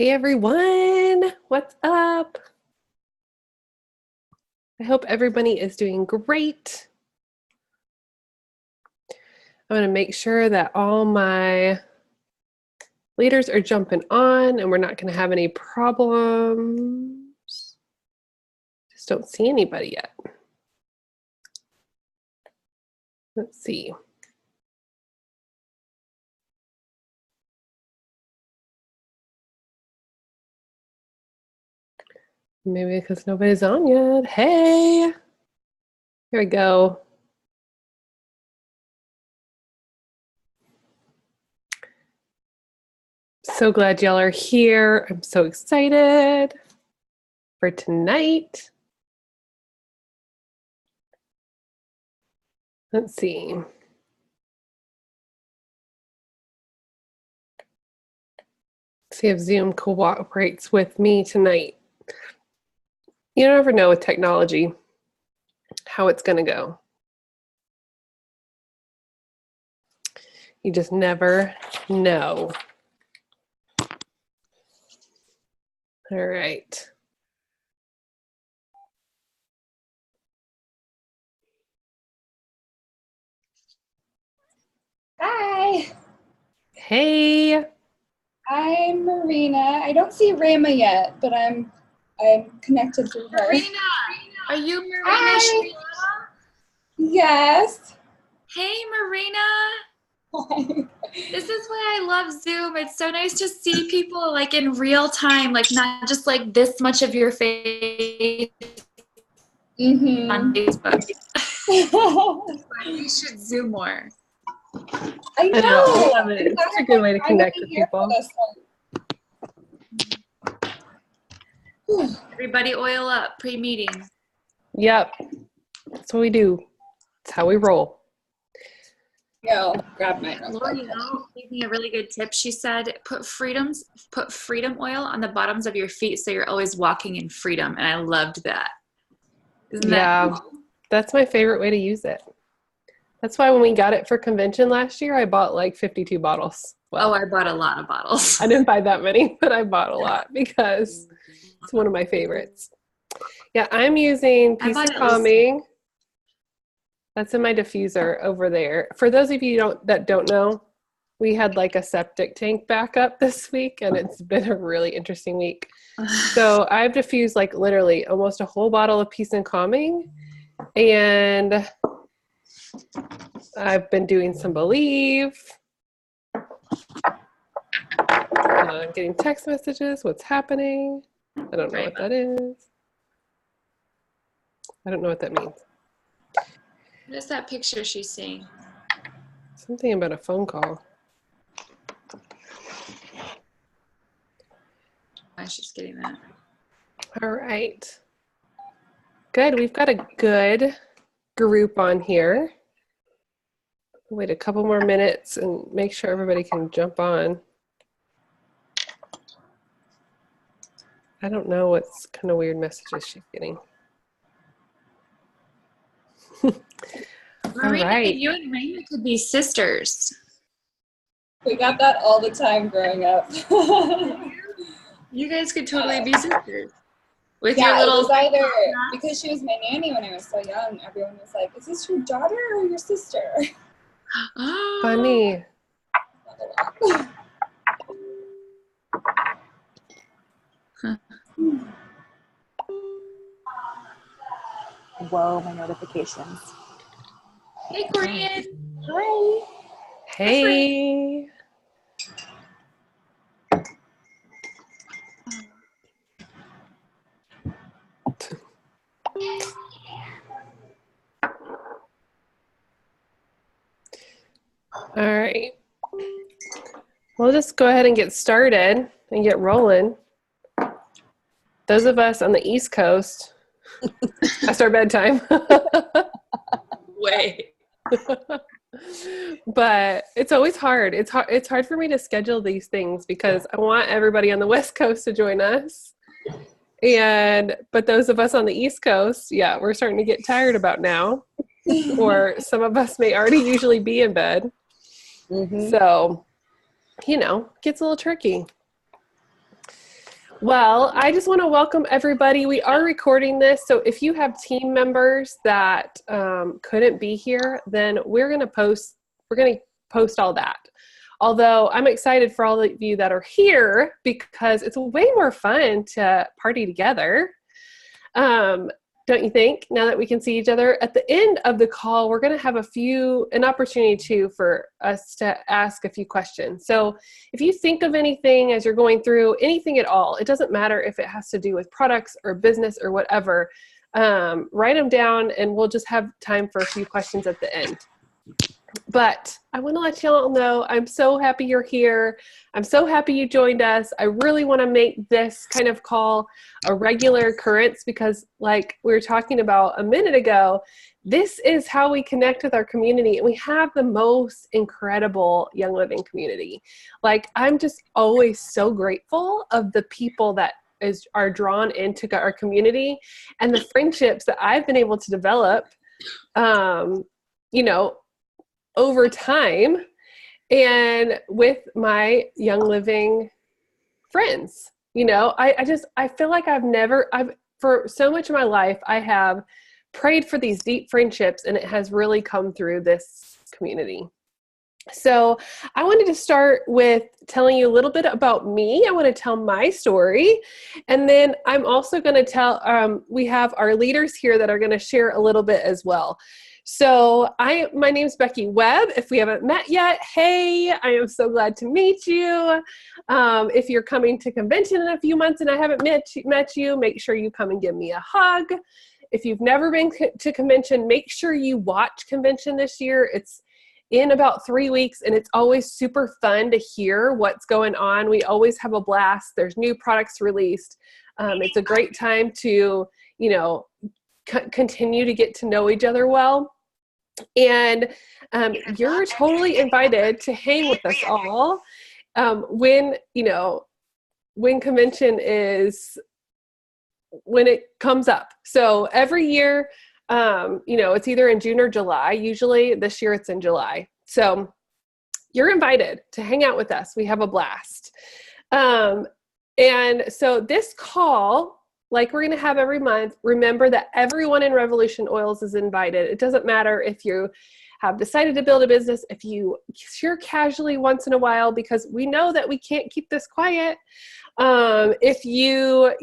Hey everyone, what's up? I hope everybody is doing great. I'm going to make sure that all my leaders are jumping on and we're not going to have any problems. Just don't see anybody yet. Let's see. Maybe because nobody's on yet. Hey, here we go. So glad y'all are here. I'm so excited for tonight. Let's see. See if Zoom cooperates with me tonight. You never know with technology how it's going to go. You just never know. All right. Hi. Hey. I'm Marina. I don't see Rama yet, but I'm connected to her. Marina, are you Marina? Hi. Yes. Hey, Marina. Hi. This is why I love Zoom. It's so nice to see people like in real time, like not just like this much of your face on Facebook. We should Zoom more. I know. I love it. It's such a good way to connect with people. Everybody oil up pre-meeting. Yep. That's what we do. That's how we roll. Yo, grab my Lori gave me a really good tip. She said, put freedom oil on the bottoms of your feet so you're always walking in freedom. And I loved that. Isn't that cool? That's my favorite way to use it. That's why when we got it for convention last year, I bought like 52 bottles. Well, I bought a lot of bottles. I didn't buy that many, but I bought a lot because it's one of my favorites. Yeah, I'm using Peace and Calming. That's in my diffuser over there. For those of you that don't know, we had like a septic tank backup this week, and it's been a really interesting week. So I've diffused like literally almost a whole bottle of Peace and Calming, and I've been doing some Believe. I'm getting text messages. What's happening? I don't know what that is. I don't know what that means. What is that picture she's seeing? Something about a phone call. I was just getting that. All right. Good. We've got a good group on here. Wait a couple more minutes and make sure everybody can jump on. I don't know what kind of weird messages she's getting. Marina, all right. You and Marina could be sisters. We got that all the time growing up. You guys could totally be sisters. With yeah, your little. it was either because she was my nanny when I was so young. Everyone was like, "Is this your daughter or your sister?" Oh. Funny. Whoa, my notifications. Hey, Corianne. Hi. Hey. All right. We'll just go ahead and get started and get rolling. Those of us on the East Coast, that's our bedtime. Wait. But it's always hard. It's hard for me to schedule these things because I want everybody on the West Coast to join us. But those of us on the East Coast, yeah, we're starting to get tired about now. Or some of us may already usually be in bed. Mm-hmm. So, gets a little tricky. Well, I just want to welcome everybody. We are recording this, so if you have team members that couldn't be here, then we're going to post all that. Although I'm excited for all of you that are here because it's way more fun to party together. Don't you think? Now that we can see each other at the end of the call, we're going to have an opportunity too for us to ask a few questions. So if you think of anything as you're going through anything at all, it doesn't matter if it has to do with products or business or whatever, write them down and we'll just have time for a few questions at the end. But I want to let y'all know I'm so happy you're here. I'm so happy you joined us. I really want to make this kind of call a regular occurrence because like we were talking about a minute ago, this is how we connect with our community. And we have the most incredible Young Living community. Like I'm just always so grateful of the people that are drawn into our community and the friendships that I've been able to develop, over time and with my Young Living friends. I feel like for so much of my life, I have prayed for these deep friendships and it has really come through this community. So I wanted to start with telling you a little bit about me. I want to tell my story. And then I'm also going to tell, we have our leaders here that are going to share a little bit as well. So my name is Becky Webb. If we haven't met yet, hey, I am so glad to meet you. If you're coming to convention in a few months and I haven't met you, make sure you come and give me a hug. If you've never been to convention, make sure you watch convention this year. It's in about 3 weeks and it's always super fun to hear what's going on. We always have a blast. There's new products released. It's a great time to, continue to get to know each other well. And you're totally invited to hang with us all when convention when it comes up. So every year, it's either in June or July. Usually this year it's in July. So you're invited to hang out with us. We have a blast. And so this call, like we're going to have every month, remember that everyone in Revolution Oils is invited. It doesn't matter if you have decided to build a business, if you share casually once in a while, because we know that we can't keep this quiet. If you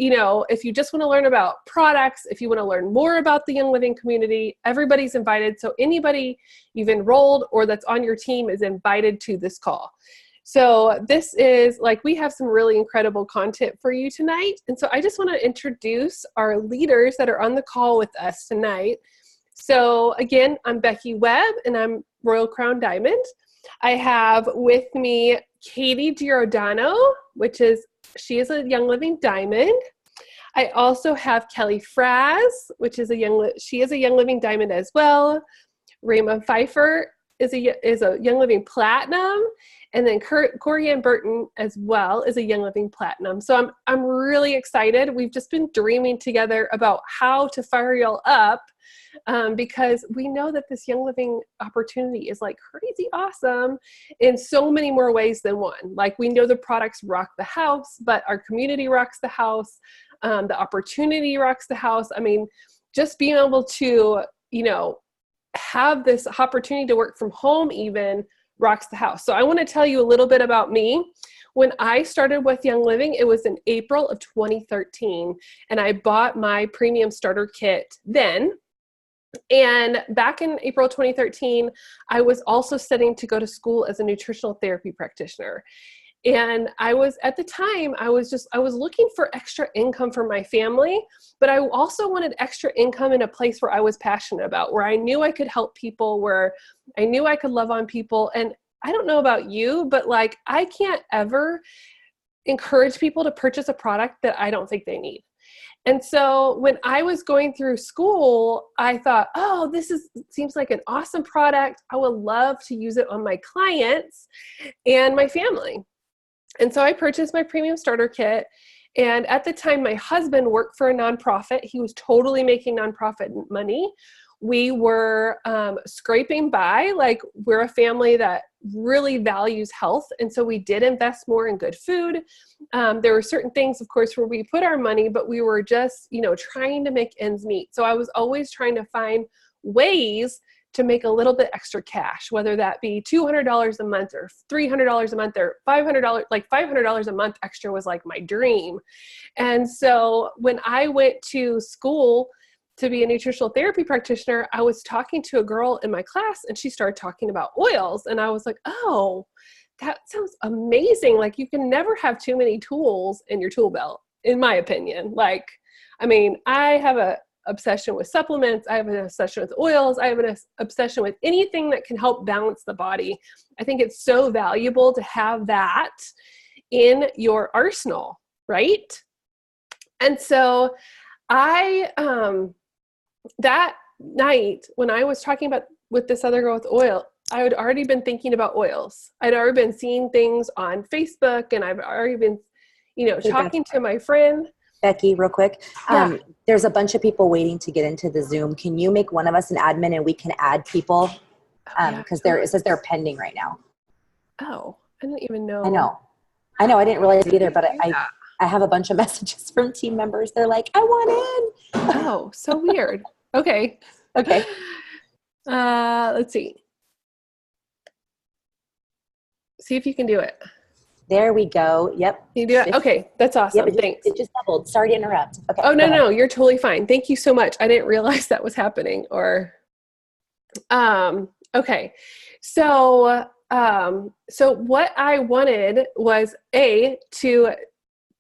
just want to learn about products, if you want to learn more about the Young Living community, everybody's invited. So anybody you've enrolled or that's on your team is invited to this call. So this is we have some really incredible content for you tonight. And so I just want to introduce our leaders that are on the call with us tonight. So again, I'm Becky Webb and I'm Royal Crown Diamond. I have with me Katie Giordano, she is a Young Living Diamond. I also have Kelli Fras, she is a Young Living Diamond as well. Pfeiffer is a Young Living Platinum. And then Corianne Burton as well is a Young Living Platinum. So I'm really excited. We've just been dreaming together about how to fire y'all up because we know that this Young Living opportunity is crazy awesome in so many more ways than one. We know the products rock the house, but our community rocks the house. The opportunity rocks the house. I mean, just being able to, have this opportunity to work from home even rocks the house. So I want to tell you a little bit about me. When I started with Young Living, it was in April of 2013, and I bought my premium starter kit then. And back in April 2013, I was also studying to go to school as a nutritional therapy practitioner. And I was looking for extra income for my family, but I also wanted extra income in a place where I was passionate about, where I knew I could help people, where I knew I could love on people. And I don't know about you, but I can't ever encourage people to purchase a product that I don't think they need. And so when I was going through school, I thought, oh, seems like an awesome product. I would love to use it on my clients and my family. And so I purchased my premium starter kit. And at the time, my husband worked for a nonprofit. He was totally making nonprofit money. We were scraping by. We're a family that really values health. And so we did invest more in good food. There were certain things, of course, where we put our money, but we were just, you know, trying to make ends meet. So I was always trying to find ways to make a little bit extra cash, whether that be $200 a month or $300 a month or $500, like $500 a month extra was like my dream. And so when I went to school to be a nutritional therapy practitioner, I was talking to a girl in my class and she started talking about oils. And I was like, oh, that sounds amazing. Like you can never have too many tools in your tool belt, in my opinion. Like, I mean, I have a obsession with supplements. I have an obsession with oils. I have an obsession with anything that can help balance the body. I think it's so valuable to have that in your arsenal, right? And so I, that night when I was talking about with this other girl with oil, I had already been thinking about oils. I'd already been seeing things on Facebook and I've already been, you know, talking to my friend. Becky, real quick. Yeah. There's a bunch of people waiting to get into the Zoom. Can you make one of us an admin and we can add people? Because it says they're pending right now. Oh, I didn't even know. I know. I didn't realize it either, but I have a bunch of messages from team members. They're like, I want in. Oh, so weird. Okay. Okay. Let's see. See if you can do it. There we go. Yep. You do it? Okay. That's awesome. Yep, Thanks. it just doubled. Sorry to interrupt. Okay. Oh, no, you're totally fine. Thank you so much. I didn't realize that was happening okay. So what I wanted was to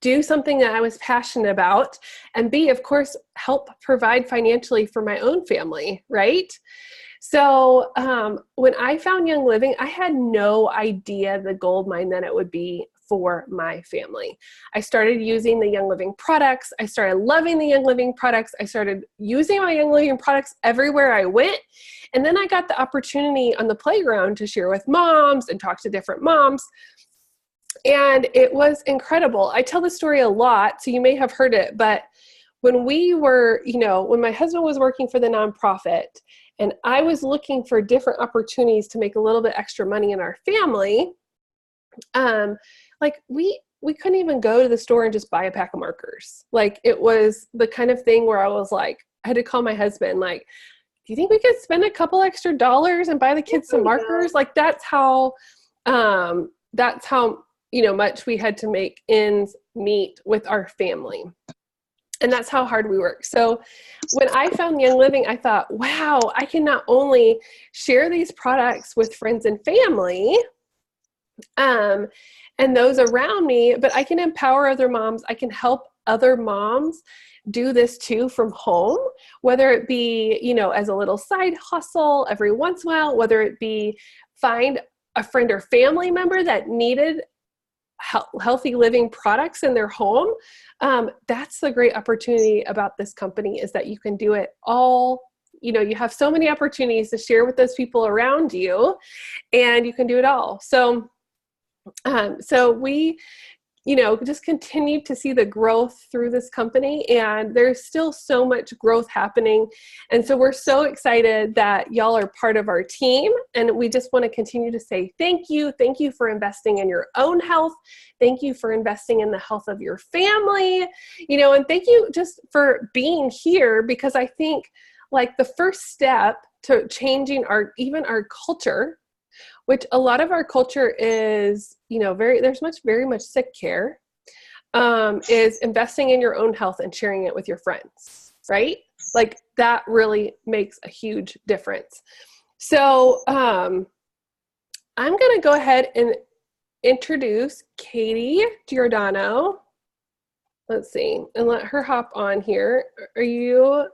do something that I was passionate about, and B, of course, help provide financially for my own family, right? So when I found Young Living, I had no idea the gold mine that it would be for my family. I started using the Young Living products. I started loving the Young Living products. I started using my Young Living products everywhere I went. And then I got the opportunity on the playground to share with moms and talk to different moms. And it was incredible. I tell the story a lot, so you may have heard it, but when we were, when my husband was working for the nonprofit and I was looking for different opportunities to make a little bit extra money in our family, we couldn't even go to the store and just buy a pack of markers. Like, it was the kind of thing where I was like, I had to call my husband, like, do you think we could spend a couple extra dollars and buy the kids some markers? Like, that's how much we had to make ends meet with our family. And that's how hard we work. So when I found Young Living, I thought, wow, I can not only share these products with friends and family, and those around me, but I can empower other moms. I can help other moms do this too from home, whether it be, as a little side hustle every once in a while, whether it be find a friend or family member that needed healthy living products in their home. That's the great opportunity about this company, is that you can do it all. You have so many opportunities to share with those people around you, and you can do it all. So we, just continue to see the growth through this company, and there's still so much growth happening. And so we're so excited that y'all are part of our team, and we just want to continue to say thank you. Thank you for investing in your own health. Thank you for investing in the health of your family, and thank you just for being here, because I think like the first step to changing our culture, which a lot of our culture is, very much sick care, is investing in your own health and sharing it with your friends, right? Like, that really makes a huge difference. So I'm going to go ahead and introduce Katie Giordano. Let's see, and let her hop on here. Are you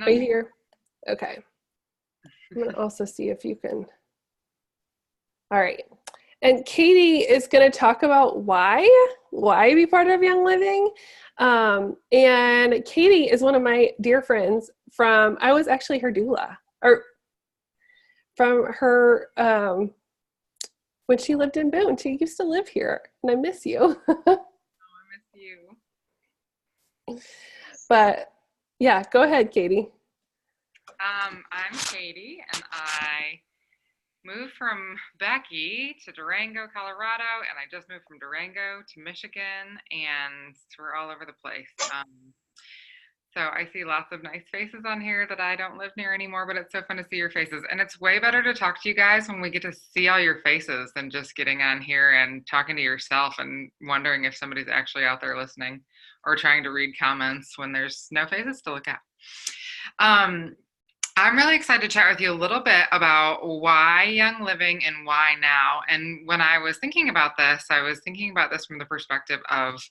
here? Okay. I'm going to also see if you can. All right. And Katie is going to talk about why be part of Young Living. And Katie is one of my dear friends I was actually her doula, or from her, when she lived in Boone. She used to live here, and I miss you. Oh, I miss you. But yeah, go ahead, Katie. I'm Katie, and I moved from Becky to Durango, Colorado, and I just moved from Durango to Michigan, and we're all over the place. So I see lots of nice faces on here that I don't live near anymore, but it's so fun to see your faces. And it's way better to talk to you guys when we get to see all your faces than just getting on here and talking to yourself and wondering if somebody's actually out there listening or trying to read comments when there's no faces to look at. I'm really excited to chat with you a little bit about why Young Living and why now. And when I was thinking about this, I was thinking about this from the perspective of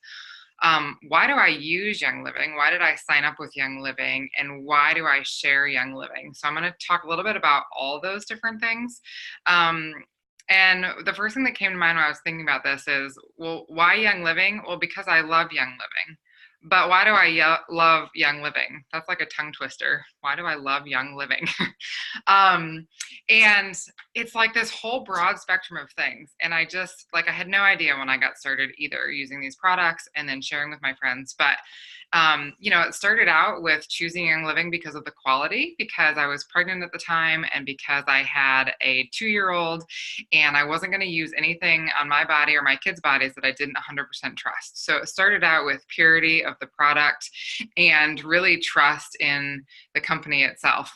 why do I use Young Living? Why did I sign up with Young Living? And why do I share Young Living? So I'm going to talk a little bit about all those different things. And the first thing that came to mind when I was thinking about this is, well, why Young Living? Well, because I love Young Living. But why do I love Young Living? That's like a tongue twister. Why do I love Young Living? And it's like this whole broad spectrum of things. And I just, like, I had no idea when I got started either using these products and then sharing with my friends. But, you know, it started out with choosing Young Living because of the quality, because I was pregnant at the time and because I had a 2-year-old and I wasn't going to use anything on my body or my kids' bodies that I didn't 100% trust. So it started out with purity of the product and really trust in the company itself.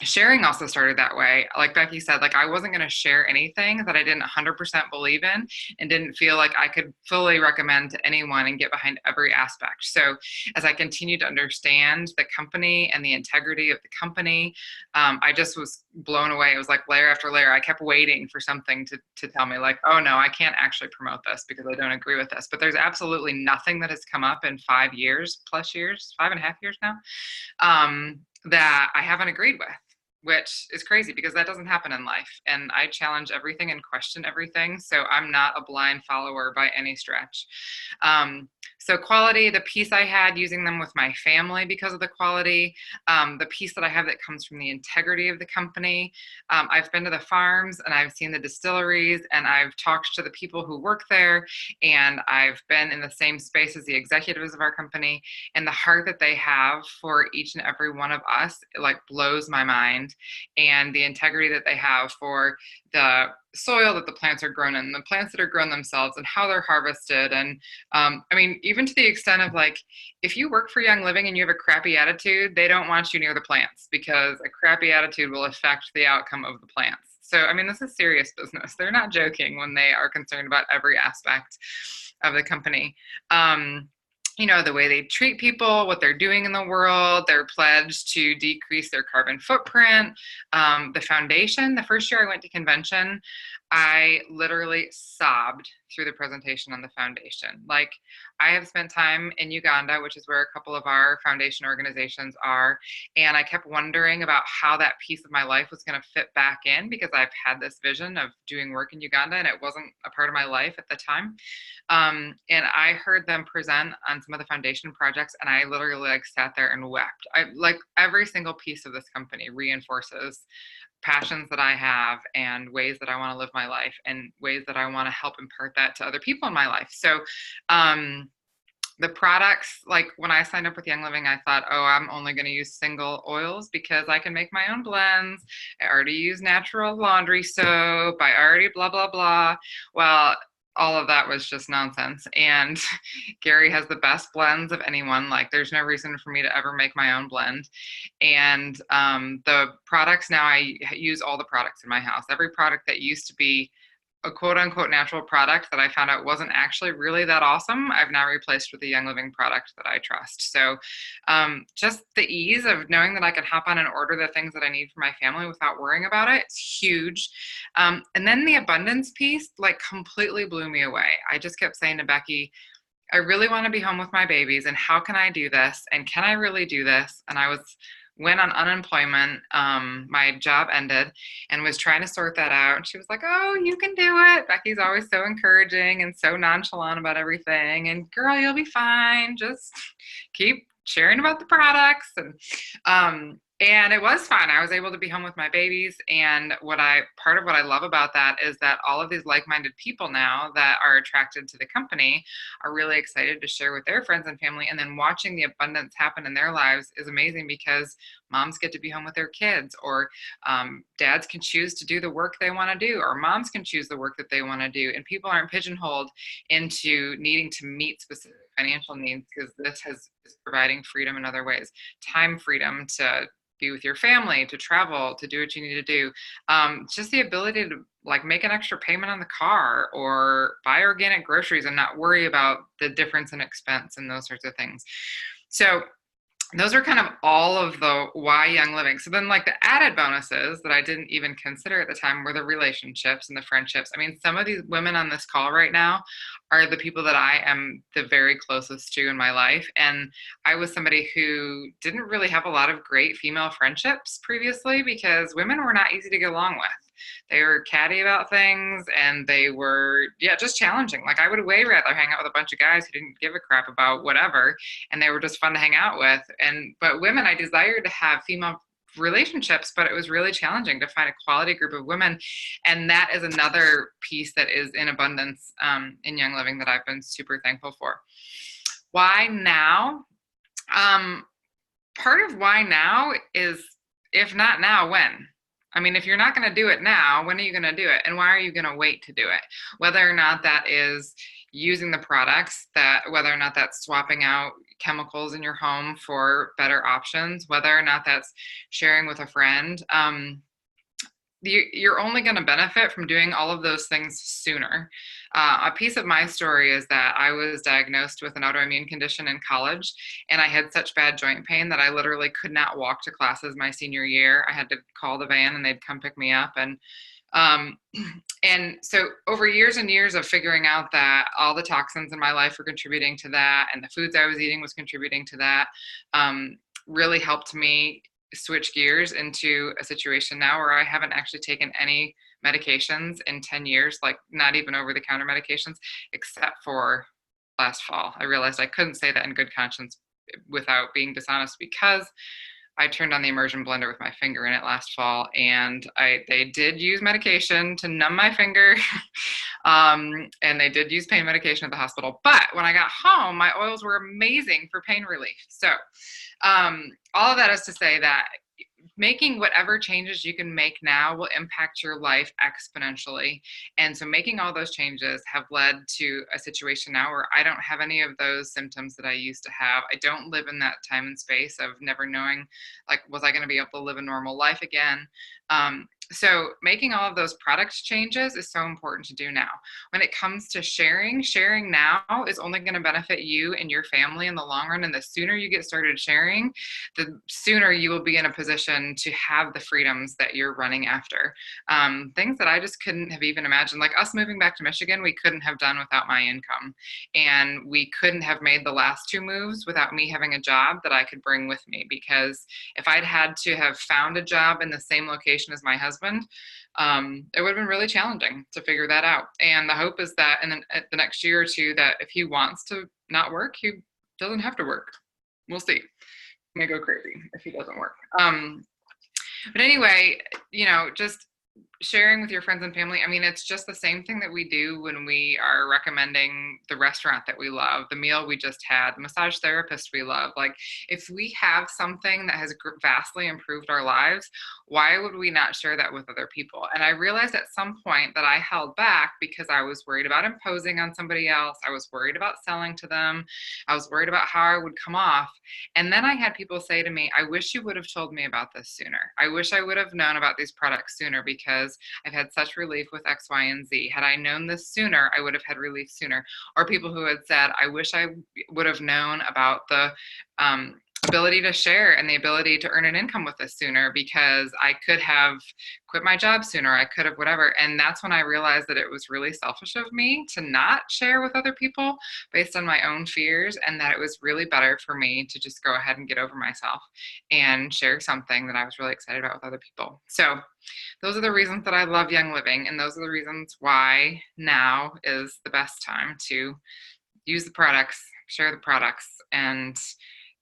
Sharing also started that way. Like Becky said, like I wasn't going to share anything that I didn't 100% believe in and didn't feel like I could fully recommend to anyone and get behind every aspect. So as I continued to understand the company and the integrity of the company, I just was blown away. It was like layer after layer. I kept waiting for something to tell me like, oh no, I can't actually promote this because I don't agree with this. But there's absolutely nothing that has come up in 5 years, 5.5 years now, that I haven't agreed with, which is crazy because that doesn't happen in life. And I challenge everything and question everything. So I'm not a blind follower by any stretch. So quality, the peace I had using them with my family because of the quality, the peace that I have that comes from the integrity of the company. I've been to the farms and I've seen the distilleries and I've talked to the people who work there, and I've been in the same space as the executives of our company, and the heart that they have for each and every one of us, it like blows my mind. And the integrity that they have for the soil that the plants are grown in, the plants that are grown themselves, and how they're harvested. And I mean, even to the extent of like, if you work for Young Living and you have a crappy attitude, they don't want you near the plants because a crappy attitude will affect the outcome of the plants. So, I mean, this is serious business. They're not joking when they are concerned about every aspect of the company. You know, the way they treat people, what they're doing in the world, their pledge to decrease their carbon footprint, the foundation. The first year I went to convention, I literally sobbed through the presentation on the foundation. Like, I have spent time in Uganda, which is where a couple of our foundation organizations are, and I kept wondering about how that piece of my life was going to fit back in, because I've had this vision of doing work in Uganda and it wasn't a part of my life at the time. And I heard them present on some of the foundation projects, and I literally like sat there and wept. I like every single piece of this company reinforces passions that I have and ways that I want to live my life and ways that I want to help impart that to other people in my life. So, the products, like when I signed up with Young Living, I thought, oh, I'm only going to use single oils because I can make my own blends. I already use natural laundry soap. I already blah, blah, blah. Well, all of that was just nonsense. And Gary has the best blends of anyone. Like, there's no reason for me to ever make my own blend. And the products now, I use all the products in my house. Every product that used to be a quote unquote natural product that I found out wasn't actually really that awesome, I've now replaced with a Young Living product that I trust. So just the ease of knowing that I can hop on and order the things that I need for my family without worrying about it, it's huge. And then the abundance piece like completely blew me away. I just kept saying to Becky, I really want to be home with my babies, and how can I do this? And can I really do this? And I went on unemployment. My job ended and was trying to sort that out. And she was like, oh, you can do it. Becky's always so encouraging and so nonchalant about everything. And girl, you'll be fine. Just keep sharing about the products. And And it was fun. I was able to be home with my babies. And part of what I love about that is that all of these like-minded people now that are attracted to the company are really excited to share with their friends and family. And then watching the abundance happen in their lives is amazing because moms get to be home with their kids, or dads can choose to do the work they want to do, or moms can choose the work that they want to do. And people aren't pigeonholed into needing to meet specific financial needs, because this is providing freedom in other ways. Time freedom to be with your family, to travel, to do what you need to do. Just the ability to like make an extra payment on the car or buy organic groceries and not worry about the difference in expense and those sorts of things. So those are kind of all of the why Young Living. So then like the added bonuses that I didn't even consider at the time were the relationships and the friendships. I mean, some of these women on this call right now are the people that I am the very closest to in my life. And I was somebody who didn't really have a lot of great female friendships previously because women were not easy to get along with. They were catty about things, and they were, just challenging. Like I would way rather hang out with a bunch of guys who didn't give a crap about whatever, and they were just fun to hang out with. But women, I desired to have female relationships, but it was really challenging to find a quality group of women. And that is another piece that is in abundance in Young Living that I've been super thankful for. Why now? Part of why now is, if not now, when? I mean, if you're not going to do it now, when are you going to do it? And why are you going to wait to do it? Whether or not that is using the products, whether or not that's swapping out chemicals in your home for better options, whether or not that's sharing with a friend, you're only going to benefit from doing all of those things sooner. A piece of my story is that I was diagnosed with an autoimmune condition in college, and I had such bad joint pain that I literally could not walk to classes my senior year. I had to call the van and they'd come pick me up. And so over years and years of figuring out that all the toxins in my life were contributing to that, and the foods I was eating was contributing to that, really helped me switch gears into a situation now where I haven't actually taken any medications in 10 years, like not even over-the-counter medications, except for last fall. I realized I couldn't say that in good conscience without being dishonest, because I turned on the immersion blender with my finger in it last fall, and they did use medication to numb my finger, and they did use pain medication at the hospital. But when I got home, my oils were amazing for pain relief. So all of that is to say that making whatever changes you can make now will impact your life exponentially. And so making all those changes have led to a situation now where I don't have any of those symptoms that I used to have. I don't live in that time and space of never knowing, like, was I going to be able to live a normal life again? So making all of those product changes is so important to do now. When it comes to sharing now is only going to benefit you and your family in the long run. And the sooner you get started sharing, the sooner you will be in a position to have the freedoms that you're running after. Things that I just couldn't have even imagined, like us moving back to Michigan, we couldn't have done without my income. And we couldn't have made the last 2 moves without me having a job that I could bring with me. Because if I'd had to have found a job in the same location as my husband, it would have been really challenging to figure that out. And the hope is that in the next year or two, that if he wants to not work, he doesn't have to work. We'll see. I'm gonna go crazy if he doesn't work. But anyway, just sharing with your friends and family. I mean, it's just the same thing that we do when we are recommending the restaurant that we love, the meal we just had, the massage therapist we love. Like, if we have something that has vastly improved our lives, why would we not share that with other people? And I realized at some point that I held back because I was worried about imposing on somebody else. I was worried about selling to them. I was worried about how I would come off. And then I had people say to me, I wish you would have told me about this sooner. I wish I would have known about these products sooner, because I've had such relief with X, Y, and Z. Had I known this sooner, I would have had relief sooner. Or people who had said, I wish I would have known about the ability to share and the ability to earn an income with this sooner, because I could have quit my job sooner. I could have whatever. And that's when I realized that it was really selfish of me to not share with other people based on my own fears, and that it was really better for me to just go ahead and get over myself and share something that I was really excited about with other people. So those are the reasons that I love Young Living, and those are the reasons why now is the best time to use the products, share the products, and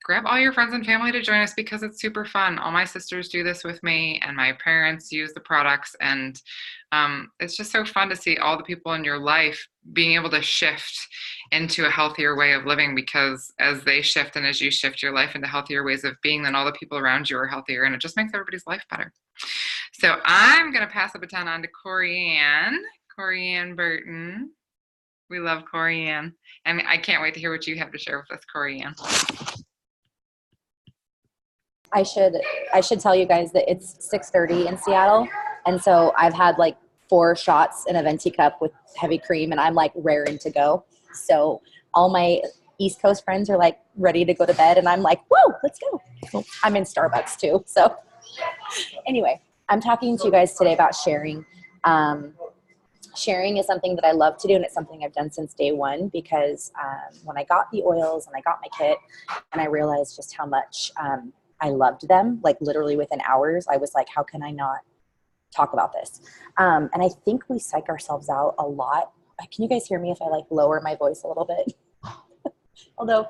grab all your friends and family to join us because it's super fun. All my sisters do this with me, and my parents use the products, and it's just so fun to see all the people in your life being able to shift into a healthier way of living, because as they shift and as you shift your life into healthier ways of being, then all the people around you are healthier, and it just makes everybody's life better. So I'm going to pass the baton on to Corianne Burton. We love Corianne, and I can't wait to hear what you have to share with us, Corianne. I should tell you guys that it's 6:30 in Seattle, and so I've had like 4 shots in a venti cup with heavy cream, and I'm like raring to go. So all my East Coast friends are like ready to go to bed, and I'm like, whoa, let's go. I'm in Starbucks too. So anyway, I'm talking to you guys today about sharing. Sharing is something that I love to do, and it's something I've done since day one, because when I got the oils and I got my kit and I realized just how much I loved them, like literally within hours, I was like, how can I not talk about this? And I think we psych ourselves out a lot. Can you guys hear me if I like lower my voice a little bit? Although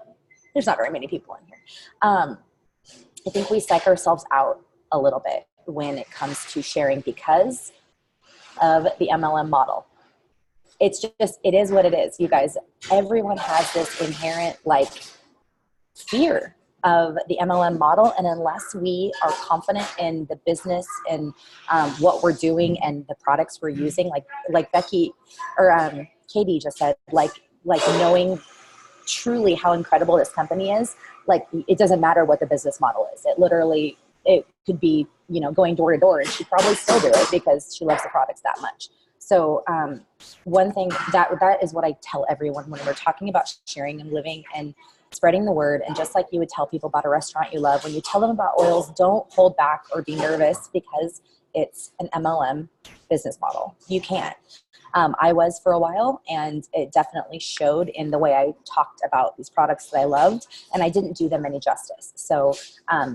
there's not very many people in here. I think we psych ourselves out a little bit when it comes to sharing because of the MLM model. It's just, it is what it is, you guys. Everyone has this inherent like fear of the MLM model, and unless we are confident in the business and what we're doing and the products we're using, like Becky or Katie just said, like knowing truly how incredible this company is, like it doesn't matter what the business model is. It could be, you know, going door to door, and she'd probably still do it because she loves the products that much. So one thing that is what I tell everyone when we're talking about sharing and living and spreading the word. And just like you would tell people about a restaurant you love, when you tell them about oils, don't hold back or be nervous because it's an MLM business model. You can't. I was for a while, and it definitely showed in the way I talked about these products that I loved, and I didn't do them any justice. So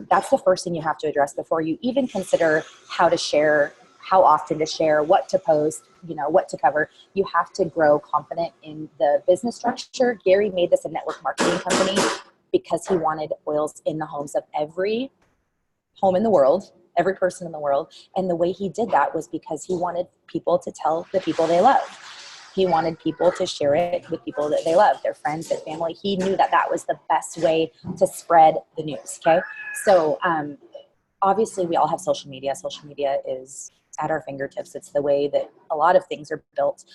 that's the first thing you have to address before you even consider how to share, how often to share, what to post, you know, what to cover. You have to grow confident in the business structure. Gary made this a network marketing company because he wanted oils in the homes of every home in the world, every person in the world. And the way he did that was because he wanted people to tell the people they love. He wanted people to share it with people that they love, their friends, their family. He knew that that was the best way to spread the news, okay? So obviously we all have social media. Social media is at our fingertips. It's the way that a lot of things are built.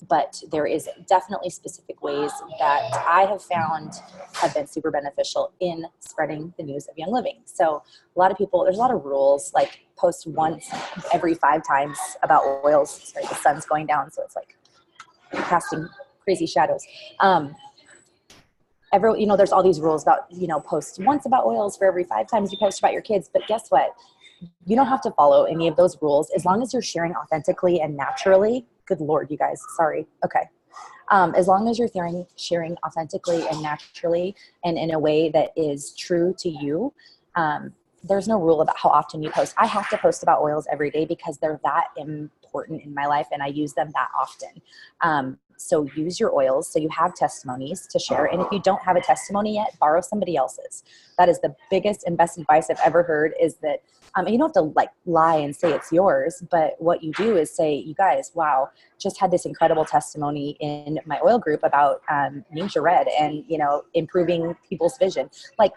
But there is definitely specific ways that I have found have been super beneficial in spreading the news of Young Living. So a lot of people, there's a lot of rules, like post once every 5 times about oils. Sorry, the sun's going down, so it's like casting crazy shadows. You know, there's all these rules about, you know, post once about oils for every 5 times you post about your kids. But guess what? You don't have to follow any of those rules as long as you're sharing authentically and naturally. Good Lord, you guys. Sorry. Okay. As long as you're sharing authentically and naturally and in a way that is true to you, there's no rule about how often you post. I have to post about oils every day because they're that important in my life and I use them that often. So use your oils so you have testimonies to share. And if you don't have a testimony yet, borrow somebody else's. That is the biggest and best advice I've ever heard, is that you don't have to like lie and say it's yours, but what you do is say, you guys, wow, just had this incredible testimony in my oil group about Ninja Red and, you know, improving people's vision. Like,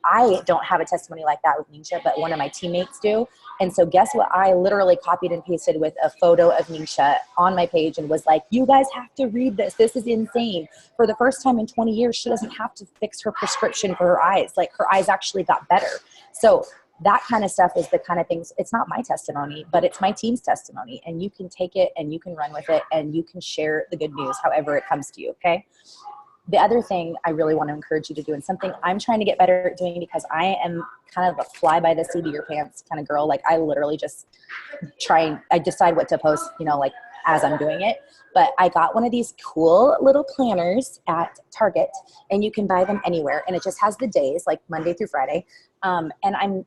I don't have a testimony like that with Nisha, but one of my teammates do. And so guess what? I literally copied and pasted with a photo of Nisha on my page and was like, you guys have to read this. This is insane. For the first time in 20 years, she doesn't have to fix her prescription for her eyes. Like, her eyes actually got better. So that kind of stuff is the kind of things, it's not my testimony, but it's my team's testimony. And you can take it and you can run with it and you can share the good news however it comes to you, okay? The other thing I really want to encourage you to do, and something I'm trying to get better at doing because I am kind of a fly by the seat of your pants kind of girl. Like, I literally just I decide what to post, you know, like as I'm doing it. But I got one of these cool little planners at Target, and you can buy them anywhere. And it just has the days, like Monday through Friday. And I'm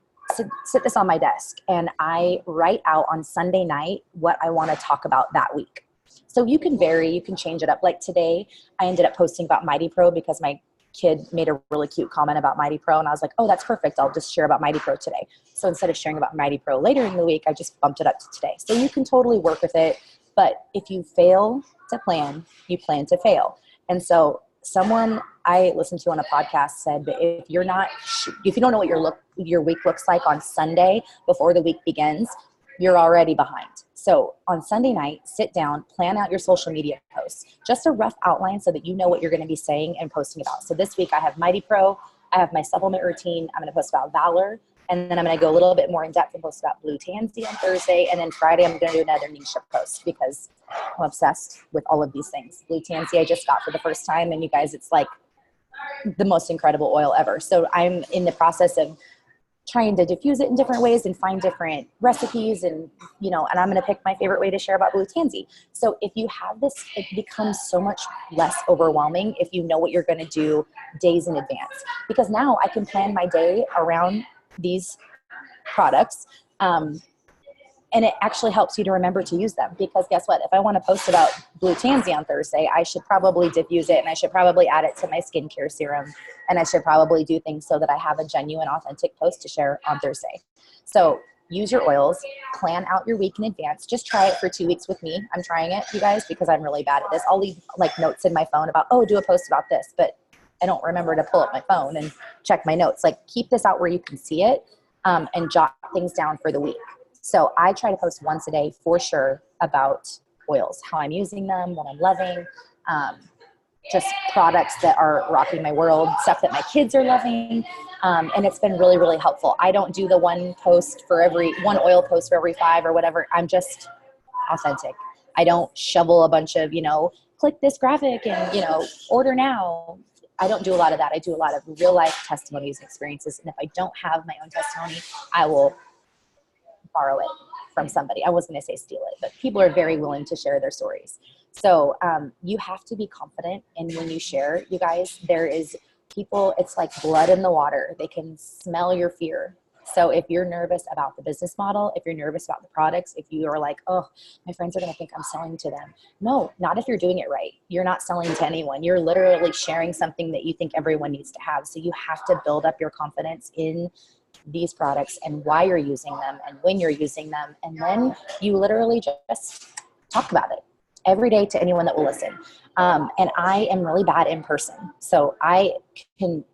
sit this on my desk and I write out on Sunday night what I want to talk about that week. So you can vary, you can change it up. Like today, I ended up posting about Mighty Pro because my kid made a really cute comment about Mighty Pro, and I was like, oh, that's perfect. I'll just share about Mighty Pro today. So instead of sharing about Mighty Pro later in the week, I just bumped it up to today. So you can totally work with it. But if you fail to plan, you plan to fail. And so someone I listened to on a podcast said that if you don't know what your week looks like on Sunday before the week begins, you're already behind. So on Sunday night, sit down, plan out your social media posts, just a rough outline so that you know what you're going to be saying and posting about. So this week I have Mighty Pro, I have my supplement routine, I'm going to post about Valor, and then I'm going to go a little bit more in depth and post about Blue Tansy on Thursday, and then Friday I'm going to do another niche post because I'm obsessed with all of these things. Blue Tansy I just got for the first time, and you guys, it's like the most incredible oil ever. So I'm in the process of trying to diffuse it in different ways and find different recipes, and and I'm going to pick my favorite way to share about Blue Tansy. So if you have this, it becomes so much less overwhelming if you know what you're going to do days in advance, because now I can plan my day around these products. And it actually helps you to remember to use them, because guess what? If I want to post about Blue Tansy on Thursday, I should probably diffuse it, and I should probably add it to my skincare serum, and I should probably do things so that I have a genuine, authentic post to share on Thursday. So use your oils, plan out your week in advance. Just try it for 2 weeks with me. I'm trying it, you guys, because I'm really bad at this. I'll leave like notes in my phone about, oh, do a post about this, but I don't remember to pull up my phone and check my notes. Like, keep this out where you can see it, and jot things down for the week. So I try to post once a day for sure about oils, how I'm using them, what I'm loving, just products that are rocking my world, stuff that my kids are loving. And it's been really, really helpful. I don't do the one oil post for every 5 or whatever. I'm just authentic. I don't shovel a bunch of, click this graphic and, order now. I don't do a lot of that. I do a lot of real life testimonies and experiences. And if I don't have my own testimony, I will borrow it from somebody. I wasn't going to say steal it, but people are very willing to share their stories. So you have to be confident in when you share, you guys. There is people, it's like blood in the water. They can smell your fear. So if you're nervous about the business model, if you're nervous about the products, if you are like, oh, my friends are going to think I'm selling to them. No, not if you're doing it right. You're not selling to anyone. You're literally sharing something that you think everyone needs to have. So you have to build up your confidence in these products and why you're using them and when you're using them. And then you literally just talk about it every day to anyone that will listen. And I am really bad in person. So I can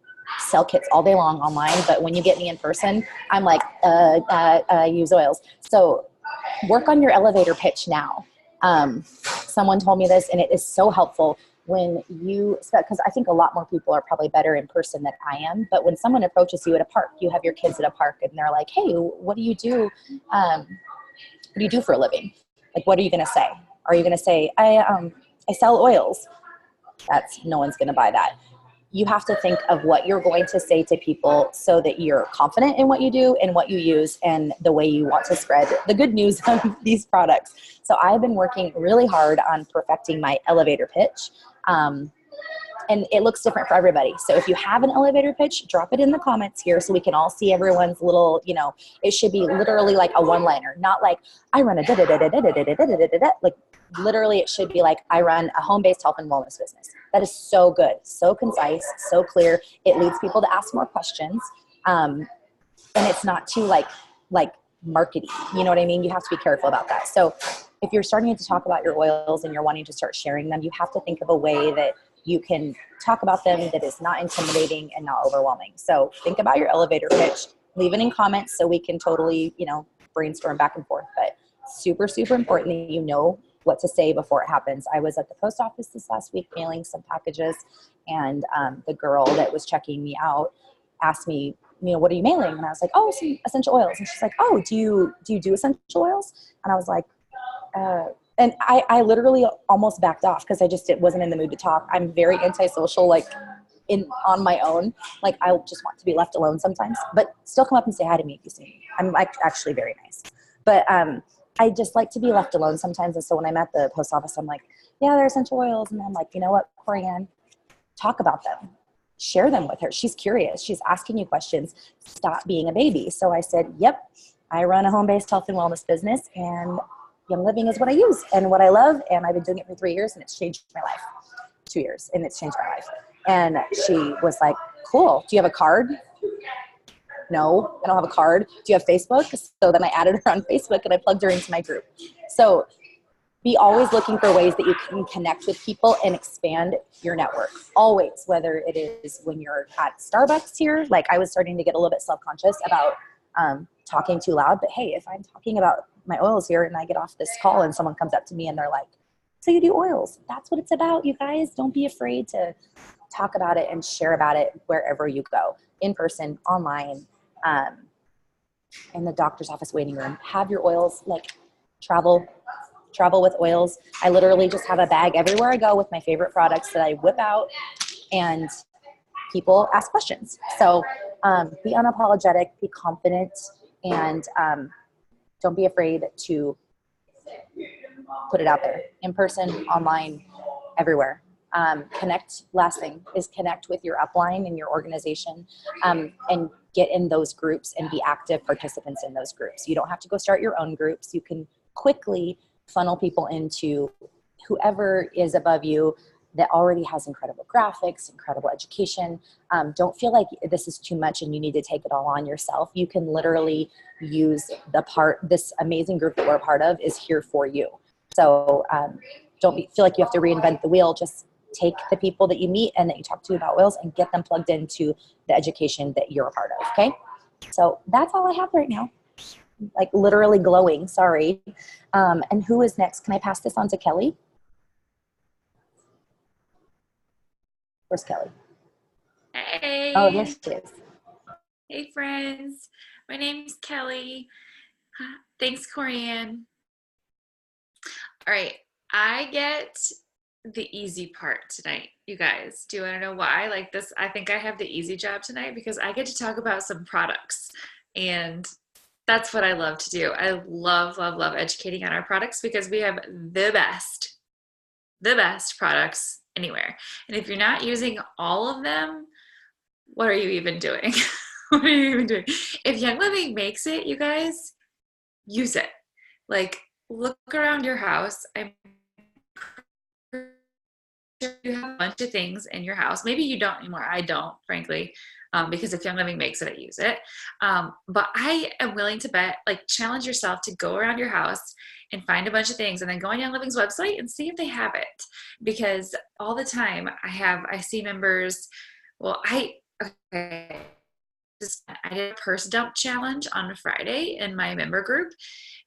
sell kits all day long online, but when you get me in person, I'm like, I use oils. So work on your elevator pitch now. Someone told me this, and it is so helpful when because I think a lot more people are probably better in person than I am, but when someone approaches you at a park, you have your kids at a park and they're like, hey, what do you do? What do you do for a living? Like, what are you going to say? Are you going to say, I sell oils? No one's going to buy that. You have to think of what you're going to say to people so that you're confident in what you do and what you use and the way you want to spread the good news of these products. So I've been working really hard on perfecting my elevator pitch. And it looks different for everybody. So if you have an elevator pitch, drop it in the comments here so we can all see everyone's little, it should be literally like a one-liner, not like I run a da-da-da-da-da-da-da-da-da-da-da. Like literally it should be like I run a home-based health and wellness business. That is so good, so concise, so clear. It leads people to ask more questions. And it's not too like markety. You know what I mean? You have to be careful about that. So if you're starting to talk about your oils and you're wanting to start sharing them, you have to think of a way that you can talk about them that is not intimidating and not overwhelming. So think about your elevator pitch, leave it in comments so we can totally, brainstorm back and forth. But super, super important that you know what to say before it happens. I was at the post office this last week mailing some packages, and the girl that was checking me out asked me, what are you mailing? And I was like, oh, some essential oils. And she's like, oh, do you do essential oils? And I was like, and I literally almost backed off because it wasn't in the mood to talk. I'm very antisocial, on my own. Like, I just want to be left alone sometimes, but still come up and say hi to me if you see me. I'm actually very nice. But I just like to be left alone sometimes. And so when I'm at the post office, I'm like, yeah, they're essential oils. And I'm like, you know what, Corianne, talk about them. Share them with her. She's curious. She's asking you questions. Stop being a baby. So I said, yep, I run a home-based health and wellness business, and Young Living is what I use and what I love. And I've been doing it for 3 years, and it's changed my life. 2 years, and it's changed my life. And she was like, cool. Do you have a card? No, I don't have a card. Do you have Facebook? So then I added her on Facebook and I plugged her into my group. So be always looking for ways that you can connect with people and expand your network. Always, whether it is when you're at Starbucks here, like I was starting to get a little bit self-conscious about talking too loud. But hey, if I'm talking about my oils here and I get off this call and someone comes up to me and they're like, so you do oils? That's what it's about, you guys. Don't be afraid to talk about it and share about it wherever you go, in person, online, in the doctor's office waiting room. Have your oils, like travel with oils. I literally just have a bag everywhere I go with my favorite products that I whip out, and people ask questions. So be unapologetic, be confident, and don't be afraid to put it out there, in person, online, everywhere. Last thing is connect with your upline and your organization, and get in those groups and be active participants in those groups. You don't have to go start your own groups. You can quickly funnel people into whoever is above you that already has incredible graphics, incredible education. Don't feel like this is too much and you need to take it all on yourself. You can literally use this amazing group that we're a part of is here for you. So don't feel like you have to reinvent the wheel. Just take the people that you meet and that you talk to about oils and get them plugged into the education that you're a part of, okay? So that's all I have right now. Like literally glowing, sorry. And who is next? Can I pass this on to Kelli? Where's Kelli? Hey. Oh, yes, she is. Hey, friends. My name's Kelli. Thanks, Corianne. All right. I get the easy part tonight, you guys. Do you want to know why? Like this, I think I have the easy job tonight because I get to talk about some products, and that's what I love to do. I love, love, love educating on our products because we have the best products anywhere. And if you're not using all of them, what are you even doing? What are you even doing? If Young Living makes it, you guys, use it. Like, look around your house. You have a bunch of things in your house. Maybe you don't anymore. I don't, frankly, because if Young Living makes it, I use it. But I am willing to bet, like, challenge yourself to go around your house and find a bunch of things and then go on Young Living's website and see if they have it. Because all the time I see members, I did a purse dump challenge on Friday in my member group.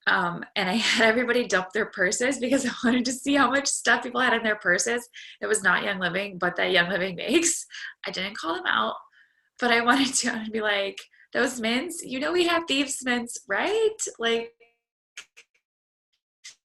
And I had everybody dump their purses because I wanted to see how much stuff people had in their purses that was not Young Living, but that Young Living makes. I didn't call them out, but I wanted to be like, those mints, you know, we have thieves mints, right? Like,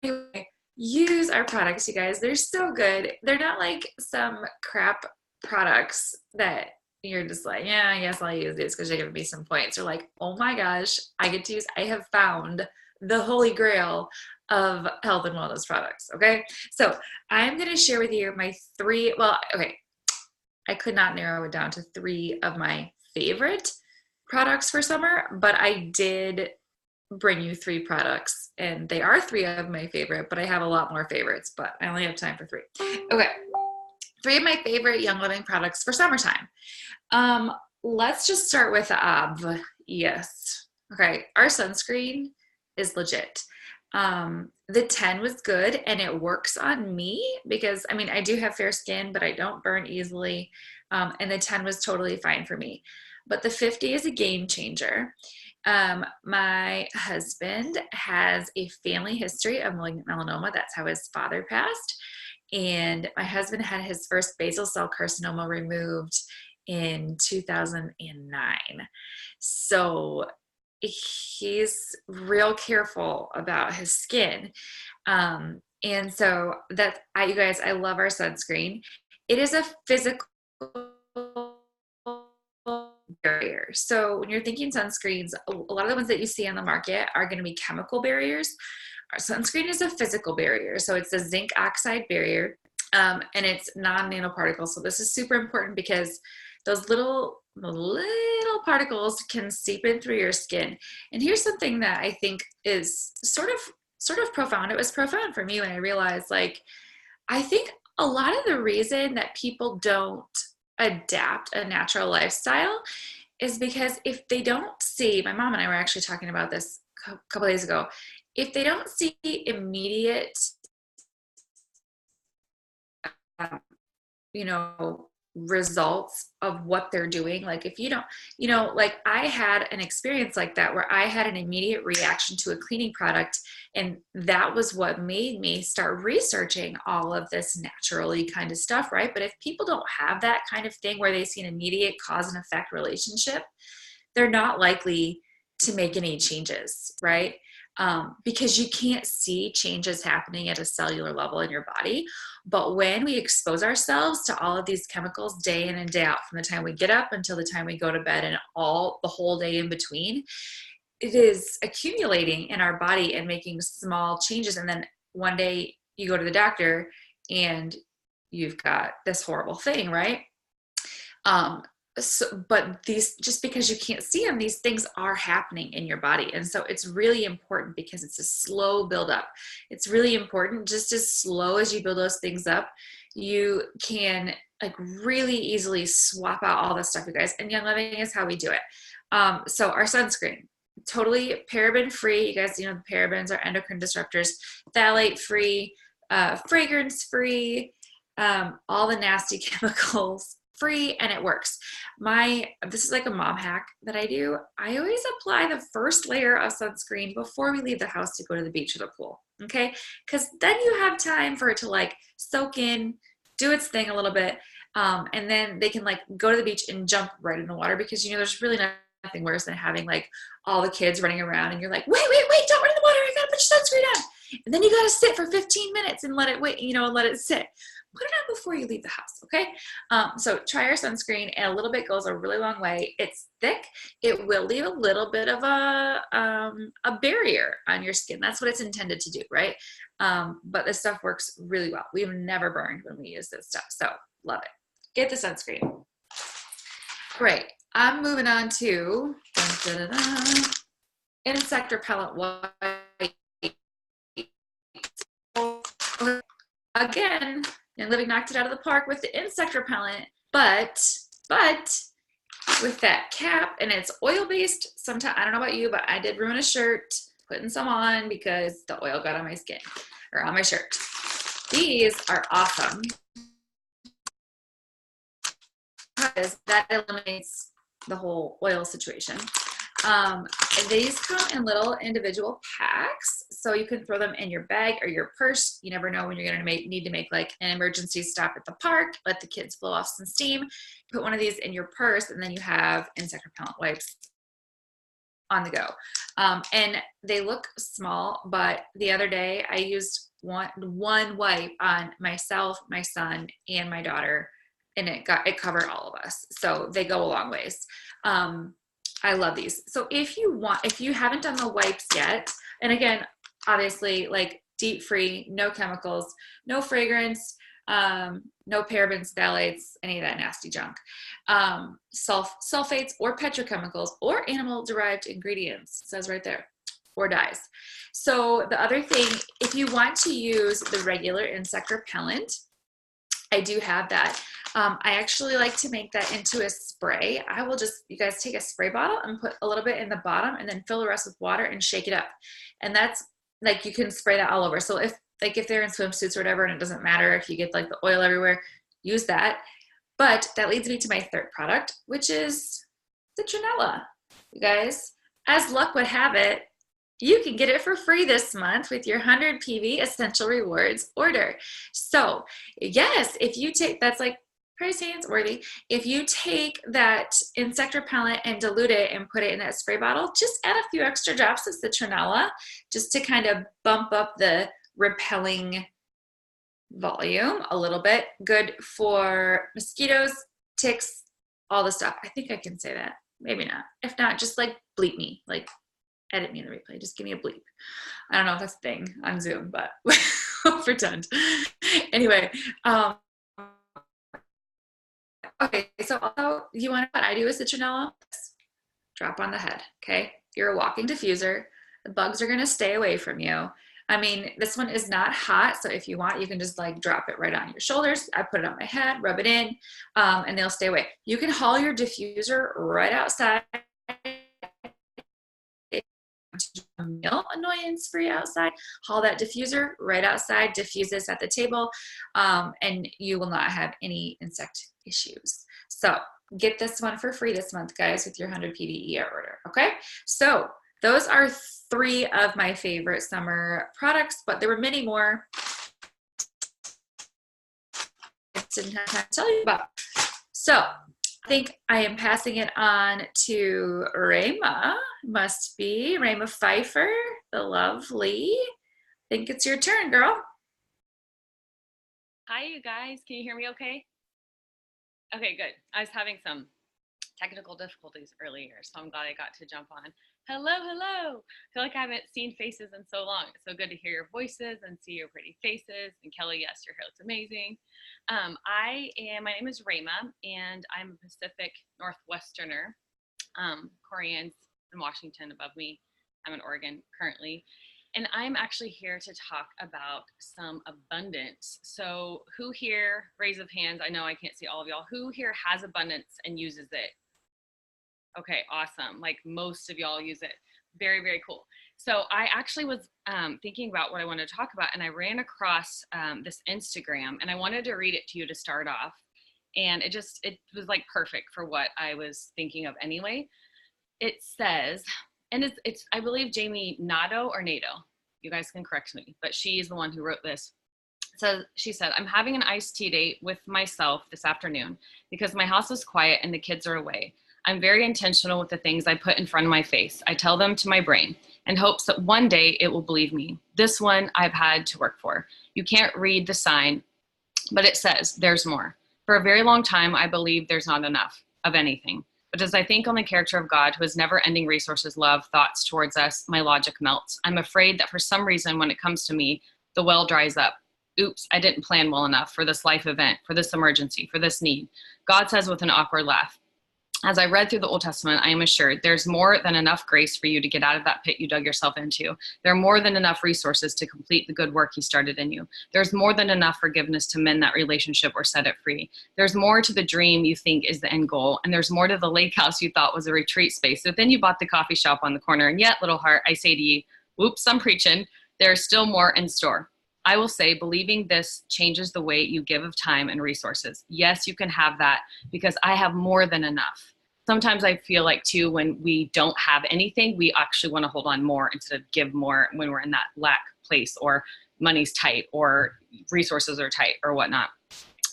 anyway, use our products, you guys. They're so good. They're not like some crap products that you're just like, yeah, I guess I'll use these because you're giving me some points. Or like, oh my gosh, I have found the holy grail of health and wellness products. Okay. So I'm going to share with you my I could not narrow it down to 3 of my favorite products for summer, but I did bring you 3 products, and they are 3 of my favorite, but I have a lot more favorites, but I only have time for 3. Okay. 3 of my favorite Young Living products for summertime. Let's just start with yes. Okay. Our sunscreen is legit. The 10 was good, and it works on me because, I mean, I do have fair skin, but I don't burn easily. And the 10 was totally fine for me. But the 50 is a game changer. My husband has a family history of malignant melanoma. That's how his father passed. And my husband had his first basal cell carcinoma removed in 2009. So he's real careful about his skin. And so you guys, I love our sunscreen. It is a physical barrier. So when you're thinking sunscreens, a lot of the ones that you see on the market are going to be chemical barriers. Our sunscreen is a physical barrier. So it's a zinc oxide barrier, and it's non-nanoparticles. So this is super important because those little particles can seep in through your skin. And here's something that I think is sort of profound. It was profound for me when I realized, like, I think a lot of the reason that people don't adapt a natural lifestyle is because if they don't see, my mom and I were actually talking about this a couple days ago, if they don't see immediate, you know, results of what they're doing, like if you don't, you know, like I had an experience like that where I had an immediate reaction to a cleaning product, and that was what made me start researching all of this naturally kind of stuff, right? But if people don't have that kind of thing where they see an immediate cause and effect relationship, they're not likely to make any changes, right? Because you can't see changes happening at a cellular level in your body. But when we expose ourselves to all of these chemicals day in and day out, from the time we get up until the time we go to bed and the whole day in between, it is accumulating in our body and making small changes. And then one day you go to the doctor and you've got this horrible thing, right? But these, just because you can't see them, these things are happening in your body. And so it's really important because it's a slow buildup. It's really important, just as slow as you build those things up, you can like really easily swap out all this stuff, you guys. And Young Living is how we do it. So our sunscreen, totally paraben free. You guys, you know, the parabens are endocrine disruptors, phthalate free, fragrance free, all the nasty chemicals free, and it works. This is like a mom hack that I do. I always apply the first layer of sunscreen before we leave the house to go to the beach or the pool. Okay. Cause then you have time for it to like soak in, do its thing a little bit. And then they can like go to the beach and jump right in the water, because, you know, there's really nothing worse than having like all the kids running around and you're like, wait, don't run in the water. I gotta put your sunscreen on. And then you gotta sit for 15 minutes and let it wait, you know, and let it sit. Put it on before you leave the house, okay? So try our sunscreen, and a little bit goes a really long way. It's thick. It will leave a little bit of a barrier on your skin. That's what it's intended to do, right? But this stuff works really well. We've never burned when we use this stuff, so love it. Get the sunscreen. Great. I'm moving on to insect repellent white. Again, Young Living knocked it out of the park with the insect repellent, but with that cap, and it's oil-based. Sometimes, I don't know about you, but I did ruin a shirt putting some on because the oil got on my skin or on my shirt. These are awesome because that eliminates the whole oil situation. These come in little individual packs, so you can throw them in your bag or your purse. You never know when you're going to need to make like an emergency stop at the park, let the kids blow off some steam. Put one of these in your purse, and then you have insect repellent wipes on the go. And they look small, but the other day I used one wipe on myself, my son, and my daughter, and it covered all of us. So they go a long ways. I love these. So if you haven't done the wipes yet, and again, obviously like deep free, no chemicals, no fragrance, no parabens, phthalates, any of that nasty junk, sulfates or petrochemicals or animal derived ingredients, it says right there, or dyes. So the other thing, if you want to use the regular insect repellent, I do have that. I actually like to make that into a spray. I will just, you guys take a spray bottle and put a little bit in the bottom and then fill the rest with water and shake it up. And that's like, you can spray that all over. So if they're in swimsuits or whatever, and it doesn't matter if you get like the oil everywhere, use that. But that leads me to my third product, which is citronella. You guys, as luck would have it, you can get it for free this month with your 100 PV Essential Rewards order. So yes, if you take, that's like price hands worthy. If you take that insect repellent and dilute it and put it in that spray bottle, just add a few extra drops of citronella just to kind of bump up the repelling volume a little bit. Good for mosquitoes, ticks, all the stuff. I think I can say that. Maybe not. If not, just like bleep me, like edit me in the replay. Just give me a bleep. I don't know if that's a thing on Zoom, but I'll pretend. Anyway, okay, so also, you want what I do with citronella? Drop on the head, okay? You're a walking diffuser. The bugs are going to stay away from you. I mean, this one is not hot, so if you want, you can just like drop it right on your shoulders. I put it on my head, rub it in, and they'll stay away. You can haul your diffuser right outside. A meal annoyance for you outside, haul that diffuser right outside, diffuse this at the table, and you will not have any insect issues. So get this one for free this month, guys, with your 100 PDE order. Okay, so those are 3 of my favorite summer products, but there were many more I didn't have time to tell you about. So I think I am passing it on to Rayma. Must be Rayma Pfeiffer, the lovely. I think it's your turn, girl. Hi, you guys. Can you hear me okay? Okay, good. I was having some technical difficulties earlier, so I'm glad I got to jump on. Hello, hello. I feel like I haven't seen faces in so long. It's so good to hear your voices and see your pretty faces. And Kelly, yes, your hair looks amazing. My name is Rayma, and I'm a Pacific Northwesterner. Corianne's in Washington above me. I'm in Oregon currently. And I'm actually here to talk about some abundance. So who here, raise of hands, I know I can't see all of y'all, who here has abundance and uses it? Okay, awesome. Like most of y'all use it. Very, very cool. So I actually was thinking about what I wanted to talk about, and I ran across this Instagram, and I wanted to read it to you to start off. And it was like perfect for what I was thinking of anyway. It says, and it's I believe Jamie Nato or Nato, you guys can correct me, but she's the one who wrote this. So she said, I'm having an iced tea date with myself this afternoon because my house is quiet and the kids are away. I'm very intentional with the things I put in front of my face. I tell them to my brain in hopes that one day it will believe me. This one I've had to work for. You can't read the sign, but it says there's more. For a very long time, I believed there's not enough of anything. But as I think on the character of God, who has never-ending resources, love, thoughts towards us, my logic melts. I'm afraid that for some reason, when it comes to me, the well dries up. Oops, I didn't plan well enough for this life event, for this emergency, for this need. God says with an awkward laugh, as I read through the Old Testament, I am assured there's more than enough grace for you to get out of that pit you dug yourself into. There are more than enough resources to complete the good work he started in you. There's more than enough forgiveness to mend that relationship or set it free. There's more to the dream you think is the end goal, and there's more to the lake house you thought was a retreat space. But then you bought the coffee shop on the corner, and yet, little heart, I say to you, whoops, I'm preaching, there's still more in store. I will say, believing this changes the way you give of time and resources. Yes, you can have that because I have more than enough. Sometimes I feel like too, when we don't have anything, we actually want to hold on more instead of give more when we're in that lack place or money's tight or resources are tight or whatnot.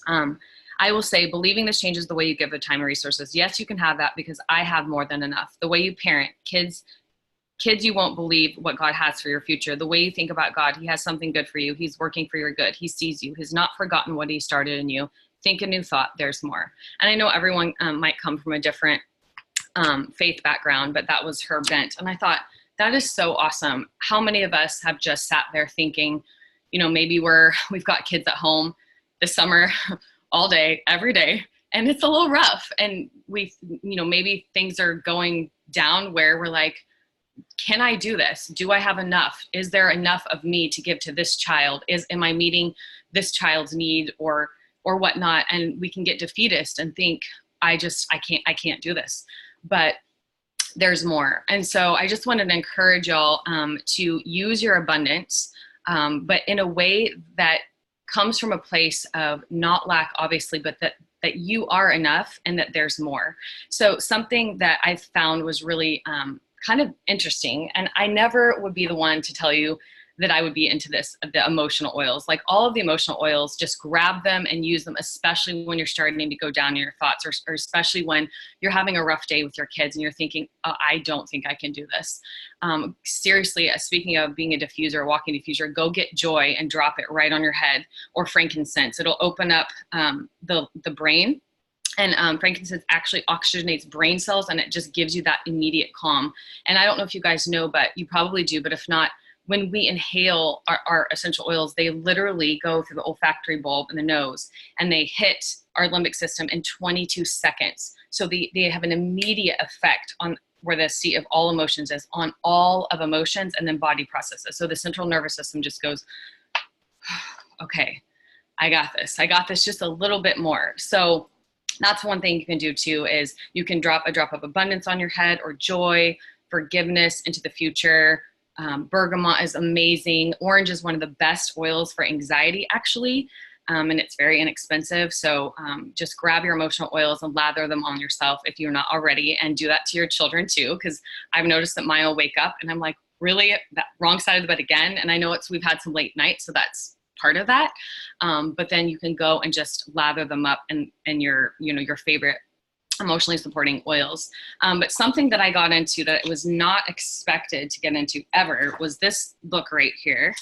I will say, believing this changes the way you give of time and resources. Yes, you can have that because I have more than enough. The way you parent kids, you won't believe what God has for your future. The way you think about God, he has something good for you. He's working for your good. He sees you. He's not forgotten what he started in you. Think a new thought, there's more. And I know everyone might come from a different faith background, but that was her bent. And I thought, that is so awesome. How many of us have just sat there thinking, you know, maybe we've got kids at home this summer all day, every day, and it's a little rough. And maybe things are going down where we're like, can I do this? Do I have enough? Is there enough of me to give to this child? Am I meeting this child's need or whatnot? And we can get defeatist and think, I can't do this, but there's more. And so I just wanted to encourage y'all to use your abundance, but in a way that comes from a place of not lack, obviously, but that you are enough and that there's more. So something that I found was really kind of interesting, and I never would be the one to tell you that I would be into this, the emotional oils. Like all of the emotional oils, just grab them and use them, especially when you're starting to go down in your thoughts, or especially when you're having a rough day with your kids and you're thinking, oh, I don't think I can do this. Seriously, speaking of being a diffuser, walking diffuser, go get joy and drop it right on your head, or frankincense. It'll open up the brain. And frankincense actually oxygenates brain cells, and it just gives you that immediate calm. And I don't know if you guys know, but you probably do, but if not, when we inhale our essential oils, they literally go through the olfactory bulb in the nose, and they hit our limbic system in 22 seconds. So they have an immediate effect on where the seat of all emotions is, on all of emotions, and then body processes. So the central nervous system just goes, okay, I got this just a little bit more. So that's one thing you can do too, is you can drop a drop of abundance on your head, or joy, forgiveness into the future. Bergamot is amazing. Orange is one of the best oils for anxiety, actually. And it's very inexpensive. So just grab your emotional oils and lather them on yourself if you're not already, and do that to your children too. Because I've noticed that mine will wake up and I'm like, really, that wrong side of the bed again? And I know we've had some late nights, so that's part of that. But then you can go and just lather them up in your favorite emotionally supporting oils. But something that I got into that I was not expected to get into ever was this book right here.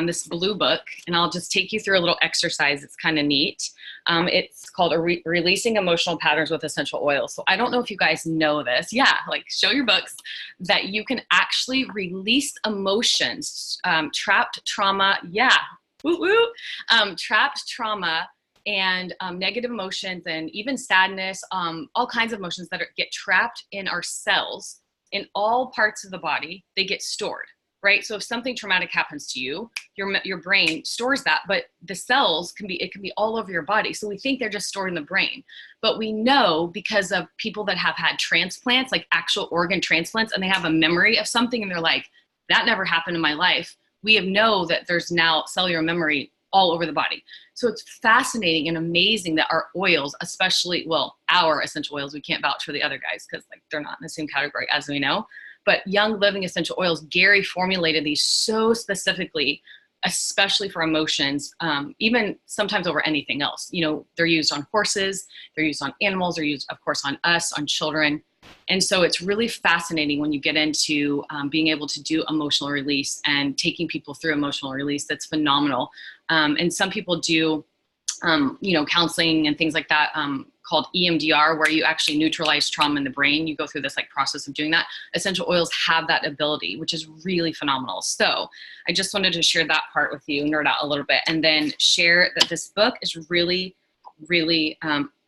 This blue book, and I'll just take you through a little exercise. It's kind of neat. It's called Releasing Emotional Patterns with Essential Oils. So I don't know if you guys know this. Yeah, like show your books, that you can actually release emotions, trapped trauma. Yeah, woo woo. Trapped trauma and negative emotions, and even sadness, all kinds of emotions that get trapped in our cells in all parts of the body. They get stored. Right? So if something traumatic happens to you, your brain stores that, but the cells can be all over your body. So we think they're just stored in the brain, but we know, because of people that have had transplants, like actual organ transplants, and they have a memory of something and they're like, that never happened in my life. We know that there's now cellular memory all over the body. So it's fascinating and amazing that our oils, especially, well, our essential oils, we can't vouch for the other guys because like they're not in the same category as we know. But Young Living Essential Oils, Gary formulated these so specifically, especially for emotions, even sometimes over anything else. You know, they're used on horses, they're used on animals, they're used, of course, on us, on children. And so it's really fascinating when you get into being able to do emotional release and taking people through emotional release. That's phenomenal. And some people do, counseling and things like that, called EMDR, where you actually neutralize trauma in the brain. You go through this like process of doing that. Essential oils have that ability, which is really phenomenal. So I just wanted to share that part with you, nerd out a little bit, and then share that this book is really, really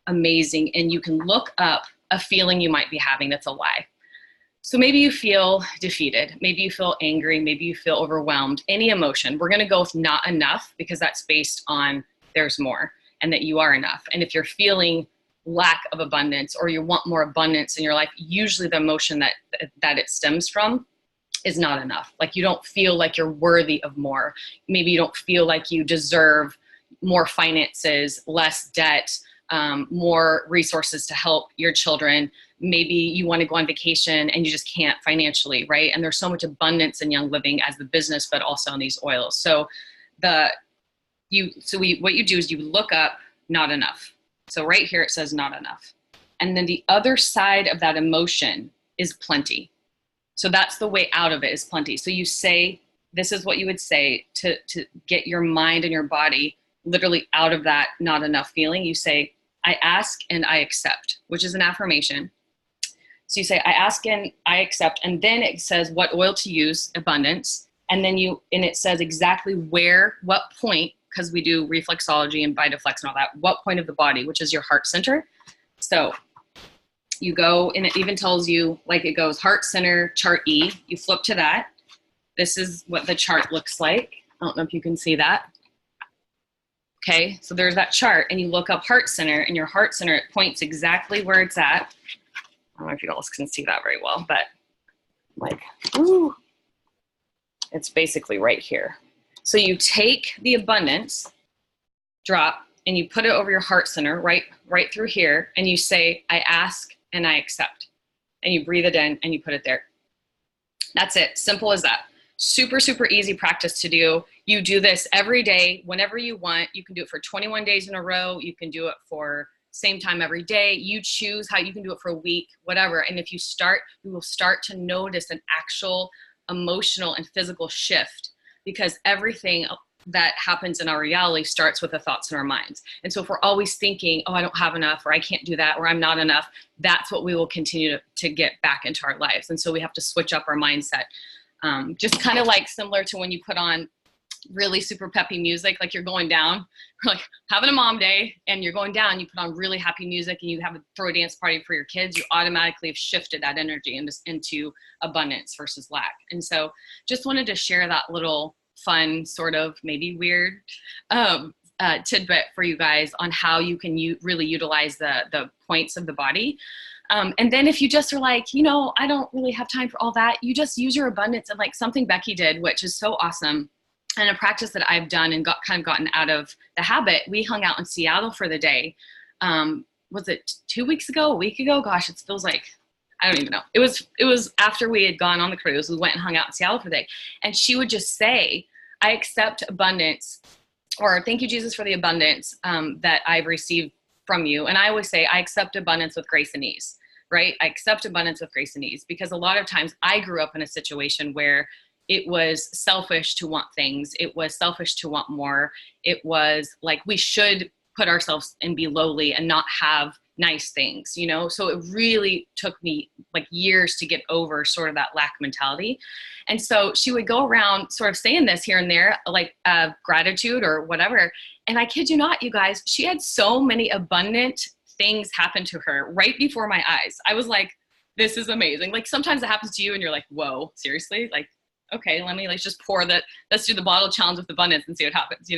amazing. And you can look up a feeling you might be having that's a lie. So maybe you feel defeated, maybe you feel angry, maybe you feel overwhelmed, any emotion. We're gonna go with not enough, because that's based on there's more and that you are enough. And if you're feeling lack of abundance, or you want more abundance in your life, usually the emotion that it stems from is not enough. Like you don't feel like you're worthy of more. Maybe you don't feel like you deserve more finances, less debt, more resources to help your children. Maybe you want to go on vacation and you just can't financially, right? And there's so much abundance in Young Living as the business, but also in these oils. So what you do is you look up not enough. So right here it says not enough. And then the other side of that emotion is plenty. So that's the way out of it, is plenty. So you say, this is what you would say to get your mind and your body literally out of that not enough feeling. You say, I ask and I accept, which is an affirmation. So you say, I ask and I accept, and then it says what oil to use, abundance. And then it says exactly what point, because we do reflexology and Vitaflex and all that, what point of the body, which is your heart center. So you go, and it even tells you, like it goes heart center, chart E. You flip to that. This is what the chart looks like. I don't know if you can see that. Okay, so there's that chart, and you look up heart center, and your heart center, it points exactly where it's at. I don't know if you guys can see that very well, but like, ooh, it's basically right here. So you take the abundance drop and you put it over your heart center, right through here, and you say, I ask and I accept. And you breathe it in and you put it there. That's it. Simple as that. Super, super easy practice to do. You do this every day, whenever you want. You can do it for 21 days in a row. You can do it for same time every day. You choose how you can do it for a week, whatever. And if you start, you will start to notice an actual emotional and physical shift, because everything that happens in our reality starts with the thoughts in our minds. And so if we're always thinking, oh, I don't have enough, or I can't do that, or I'm not enough, that's what we will continue to get back into our lives. And so we have to switch up our mindset. Just kind of like similar to when you put on really super peppy music, like you're going down, like having a mom day and you're going down, you put on really happy music and you have throw a dance party for your kids, you automatically have shifted that energy into abundance versus lack. And so just wanted to share that little fun, sort of maybe weird tidbit for you guys on how you can really utilize the points of the body. And then if you just are like, I don't really have time for all that, you just use your abundance. And like something Becky did, which is so awesome, and a practice that I've done and gotten out of the habit. We hung out in Seattle for the day. Was it 2 weeks ago, a week ago? Gosh, it feels like, I don't even know. It was after we had gone on the cruise. We went and hung out in Seattle for the day. And she would just say, I accept abundance, or thank you, Jesus, for the abundance that I've received from you. And I always say, I accept abundance with grace and ease, right? I accept abundance with grace and ease, because a lot of times I grew up in a situation where it was selfish to want things. It was selfish to want more. It was like we should put ourselves and be lowly and not have nice things, So it really took me like years to get over sort of that lack mentality. And so she would go around sort of saying this here and there, like gratitude or whatever. And I kid you not, you guys, she had so many abundant things happen to her right before my eyes. I was like, this is amazing. Like sometimes it happens to you and you're like, whoa, seriously? Like, okay, let's just let's do the bottle challenge with abundance and see what happens,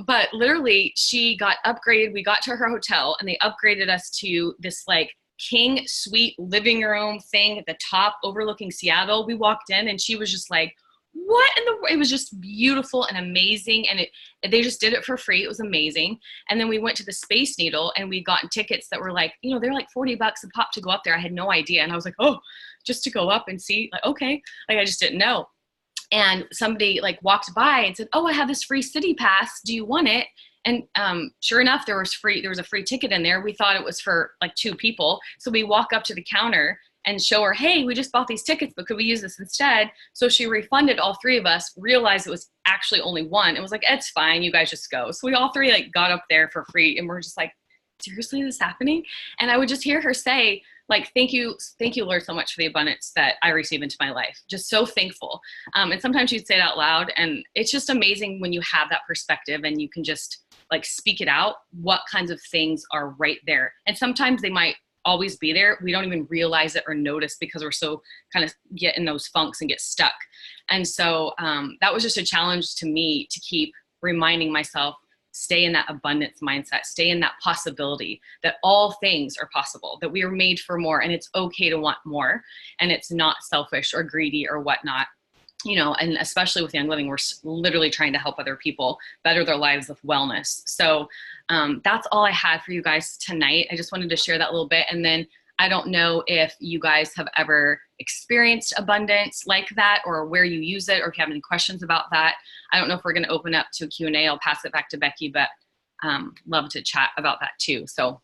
But literally she got upgraded. We got to her hotel and they upgraded us to this like king suite living room thing at the top overlooking Seattle. We walked in and she was just like, what in the, it was just beautiful and amazing. And they just did it for free. It was amazing. And then we went to the Space Needle and we got tickets that were like, they're like $40 a pop to go up there. I had no idea. And I was like, oh, just to go up and see, like, okay. Like, I just didn't know. And somebody like walked by and said, oh, I have this free city pass. Do you want it? And sure enough, there was a free ticket in there. We thought it was for like 2 people. So we walk up to the counter and show her, hey, we just bought these tickets, but could we use this instead? So she refunded all 3 of us, realized it was actually only 1. It was like, it's fine, you guys just go. So we all 3 like got up there for free and we're just like, seriously, this is happening? And I would just hear her say, like, thank you, Lord, so much for the abundance that I receive into my life. Just so thankful. And sometimes she'd say it out loud, and it's just amazing when you have that perspective and you can just like speak it out, what kinds of things are right there. And sometimes they might always be there. We don't even realize it or notice because we're so kind of get in those funks and get stuck. And so that was just a challenge to me to keep reminding myself, stay in that abundance mindset, stay in that possibility that all things are possible, that we are made for more and it's okay to want more. And it's not selfish or greedy or whatnot. And especially with Young Living, we're literally trying to help other people better their lives with wellness. So that's all I had for you guys tonight. I just wanted to share that a little bit. And then I don't know if you guys have ever experienced abundance like that or where you use it, or if you have any questions about that. I don't know if we're going to open up to a Q&A. I'll pass it back to Becky, but love to chat about that too. So.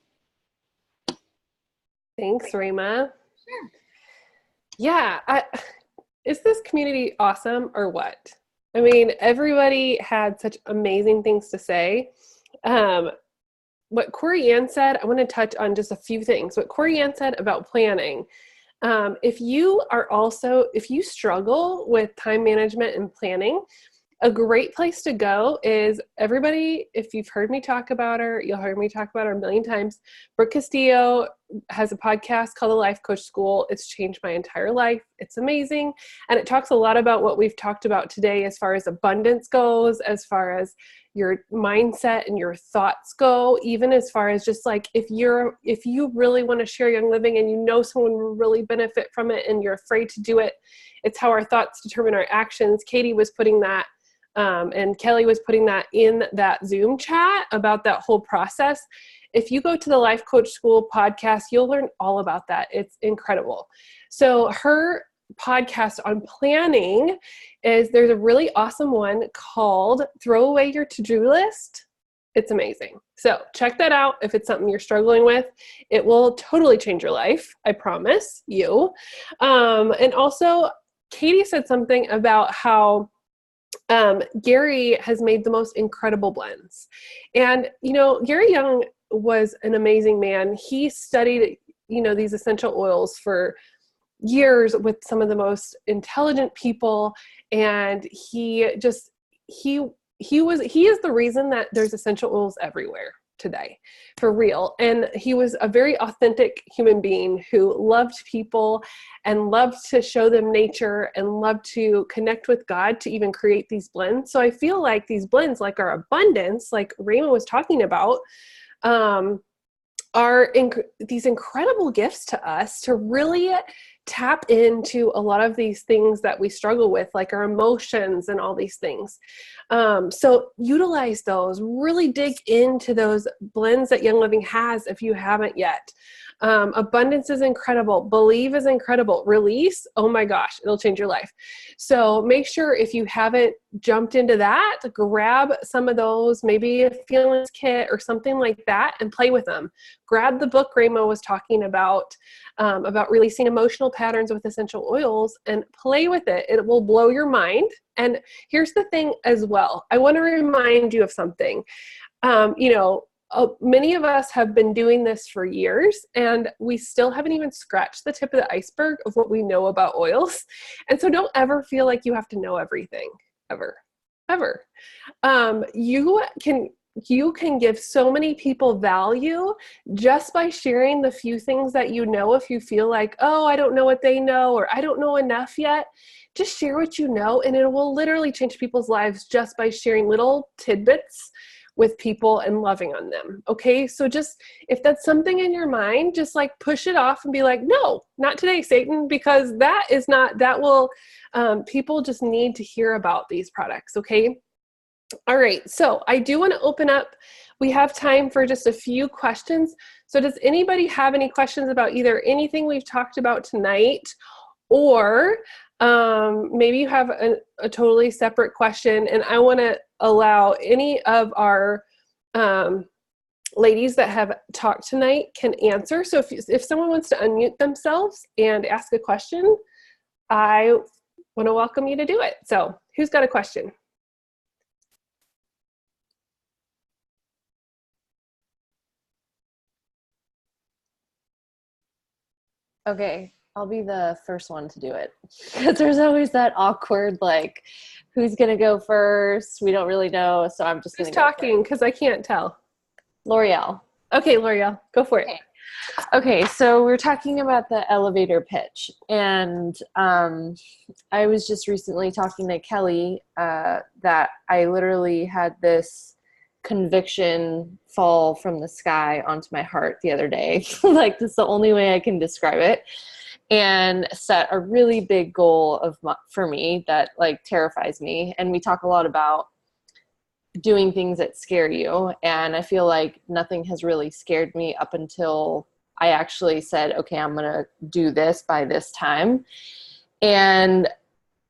Thanks, Rima. Sure. Yeah. Is this community awesome or what? I mean, everybody had such amazing things to say. What Corianne said, I want to touch on just a few things. What Corianne said about planning. If you struggle with time management and planning, a great place to go is everybody, if you've heard me talk about her, you'll hear me talk about her a million times. Brooke Castillo has a podcast called The Life Coach School. It's changed my entire life. It's amazing. And it talks a lot about what we've talked about today as far as abundance goes, as far as your mindset and your thoughts go, even as far as just like, if you really want to share Young Living and you know someone will really benefit from it and you're afraid to do it, it's how our thoughts determine our actions. Katie was putting that and Kelli was putting that in that Zoom chat about that whole process. If you go to the Life Coach School podcast, you'll learn all about that. It's incredible. So her podcast on planning there's a really awesome one called Throw Away Your To-Do List. It's amazing. So check that out if it's something you're struggling with. It will totally change your life. I promise you. And also Katie said something about how Gary has made the most incredible blends. And, Gary Young was an amazing man. He studied, these essential oils for years with some of the most intelligent people. And he he is the reason that there's essential oils everywhere today, for real. And he was a very authentic human being who loved people and loved to show them nature and loved to connect with God to even create these blends. So I feel like these blends, like our abundance, like Rama was talking about, are these incredible gifts to us to really tap into a lot of these things that we struggle with, like our emotions and all these things. So utilize those, really dig into those blends that Young Living has if you haven't yet. Abundance is incredible. Believe is incredible. Release, oh my gosh, it'll change your life. So make sure if you haven't jumped into that, grab some of those, maybe a feelings kit or something like that, and play with them. Grab the book Ramo was talking about releasing emotional patterns with essential oils, and play with it. It will blow your mind. And here's the thing as well. I want to remind you of something. Many of us have been doing this for years, and we still haven't even scratched the tip of the iceberg of what we know about oils. And so don't ever feel like you have to know everything, ever. You can give so many people value just by sharing the few things that you know. If you feel like, oh, I don't know what they know, or I don't know enough yet, just share what you know, and it will literally change people's lives just by sharing little tidbits with people and loving on them. Okay. So just, if that's something in your mind, just like push it off and be like, no, not today, Satan, because people just need to hear about these products. Okay. All right. So I do want to open up. We have time for just a few questions. So does anybody have any questions about either anything we've talked about tonight, or maybe you have a totally separate question, and I want to allow any of our ladies that have talked tonight can answer. So if someone wants to unmute themselves and ask a question, I want to welcome you to do it. So who's got a question? Okay, I'll be the first one to do it, because there's always that awkward, like, who's going to go first? We don't really know, so I'm just going to Who's talking? Because I can't tell. L'Oreal. Okay, L'Oreal, go for it. Okay, so we're talking about the elevator pitch, and I was just recently talking to Kelly that I literally had this conviction fall from the sky onto my heart the other day. Like, that's the only way I can describe it, and set a really big goal for me that like terrifies me. And we talk a lot about doing things that scare you, and I feel like nothing has really scared me up until I actually said, okay, I'm gonna do this by this time. And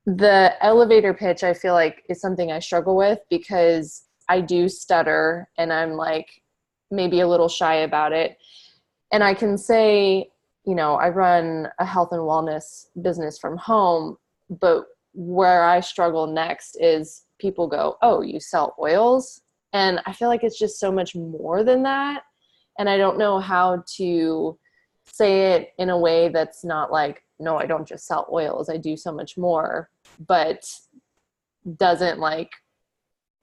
the elevator pitch, I feel like, is something I struggle with, because I do stutter, and I'm like maybe a little shy about it. And I can say, I run a health and wellness business from home, but where I struggle next is people go, oh, you sell oils? And I feel like it's just so much more than that. And I don't know how to say it in a way that's not like, no, I don't just sell oils, I do so much more, but doesn't like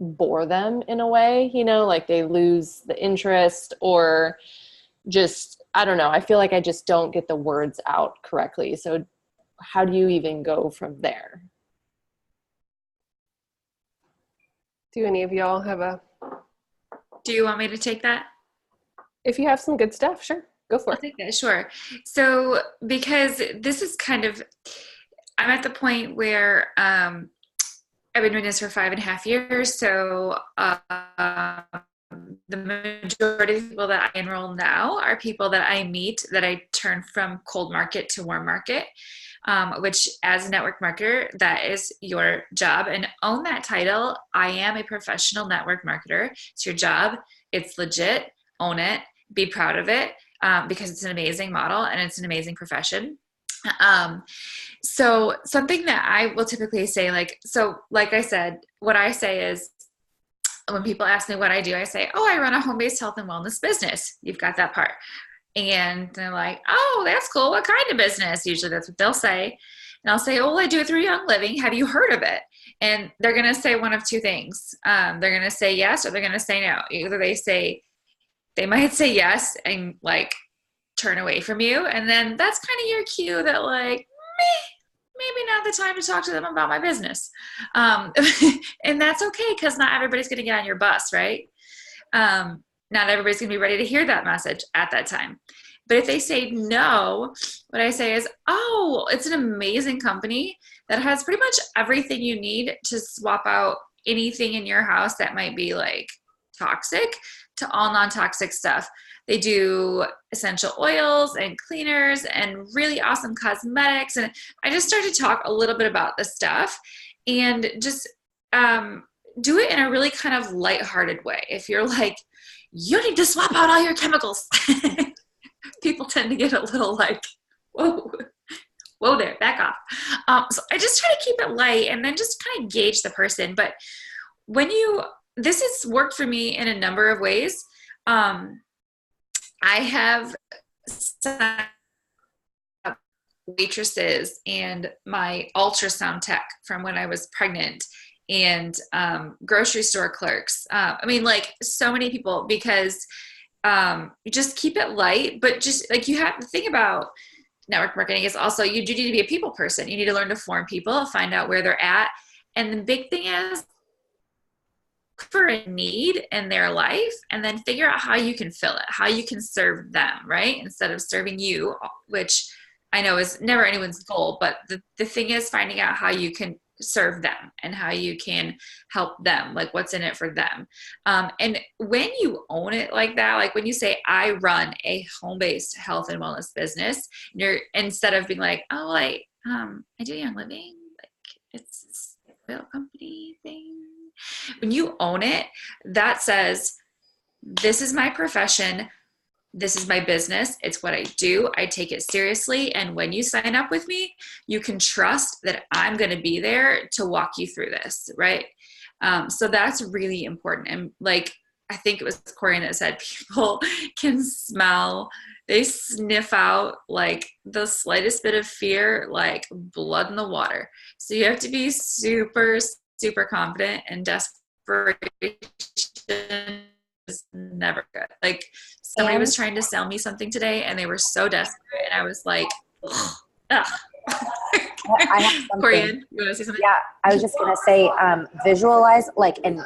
bore them in a way, like they lose the interest, or just, I don't know. I feel like I just don't get the words out correctly. So how do you even go from there? Do any of y'all have Do you want me to take that? if you have some good stuff, sure, go for I'll it. take that, sure. So, because this is I'm at the point where I've been doing this for 5.5 years. So the majority of people that I enroll now are people that I meet that I turn from cold market to warm market, which as a network marketer, that is your job. And own that title. I am a professional network marketer. It's your job. It's legit. Own it. Be proud of it, because it's an amazing model and it's an amazing profession. So something that I will typically say, like I said, what I say is, when people ask me what I do, I say, oh, I run a home-based health and wellness business. You've got that part. And they're like, oh, that's cool. What kind of business? Usually that's what they'll say. And I'll say, oh, I do it through Young Living. Have you heard of it? And they're going to say one of two things. They're going to say yes, or they're going to say no. Either they might say yes and like turn away from you. And then that's kind of your cue that like, maybe not the time to talk to them about my business. And that's okay, because not everybody's going to get on your bus, right? Not everybody's going to be ready to hear that message at that time. But if they say no, what I say is, oh, it's an amazing company that has pretty much everything you need to swap out anything in your house that might be like toxic to all non-toxic stuff. They do essential oils and cleaners and really awesome cosmetics. And I just started to talk a little bit about the stuff and just do it in a really kind of lighthearted way. If you're like, you need to swap out all your chemicals. People tend to get a little like, whoa there, back off. So I just try to keep it light and then just kind of gauge the person. But this has worked for me in a number of ways. I have set up waitresses and my ultrasound tech from when I was pregnant and grocery store clerks. I mean, like so many people, because you just keep it light, but just like you have to think about network marketing is also, you do need to be a people person. You need to learn to form people, find out where they're at. And the big thing is for a need in their life, and then figure out how you can fill it, how you can serve them, right? Instead of serving you, which I know is never anyone's goal, but the thing is finding out how you can serve them and how you can help them, like what's in it for them. And when you own it like that, like when you say, I run a home-based health and wellness business, you're, instead of being like, oh, I do Young Living, like it's a oil company thing. When you own it, that says, this is my profession. This is my business. It's what I do. I take it seriously. And when you sign up with me, you can trust that I'm going to be there to walk you through this. Right. So that's really important. And like, I think it was Corianne that said, people can smell, they sniff out like the slightest bit of fear, like blood in the water. So you have to be super, super confident, and desperation is never good. Like somebody was trying to sell me something today and they were so desperate and I was like, ugh. I have something. Corianne, you want to say something? Yeah, I was just going to say, visualize like and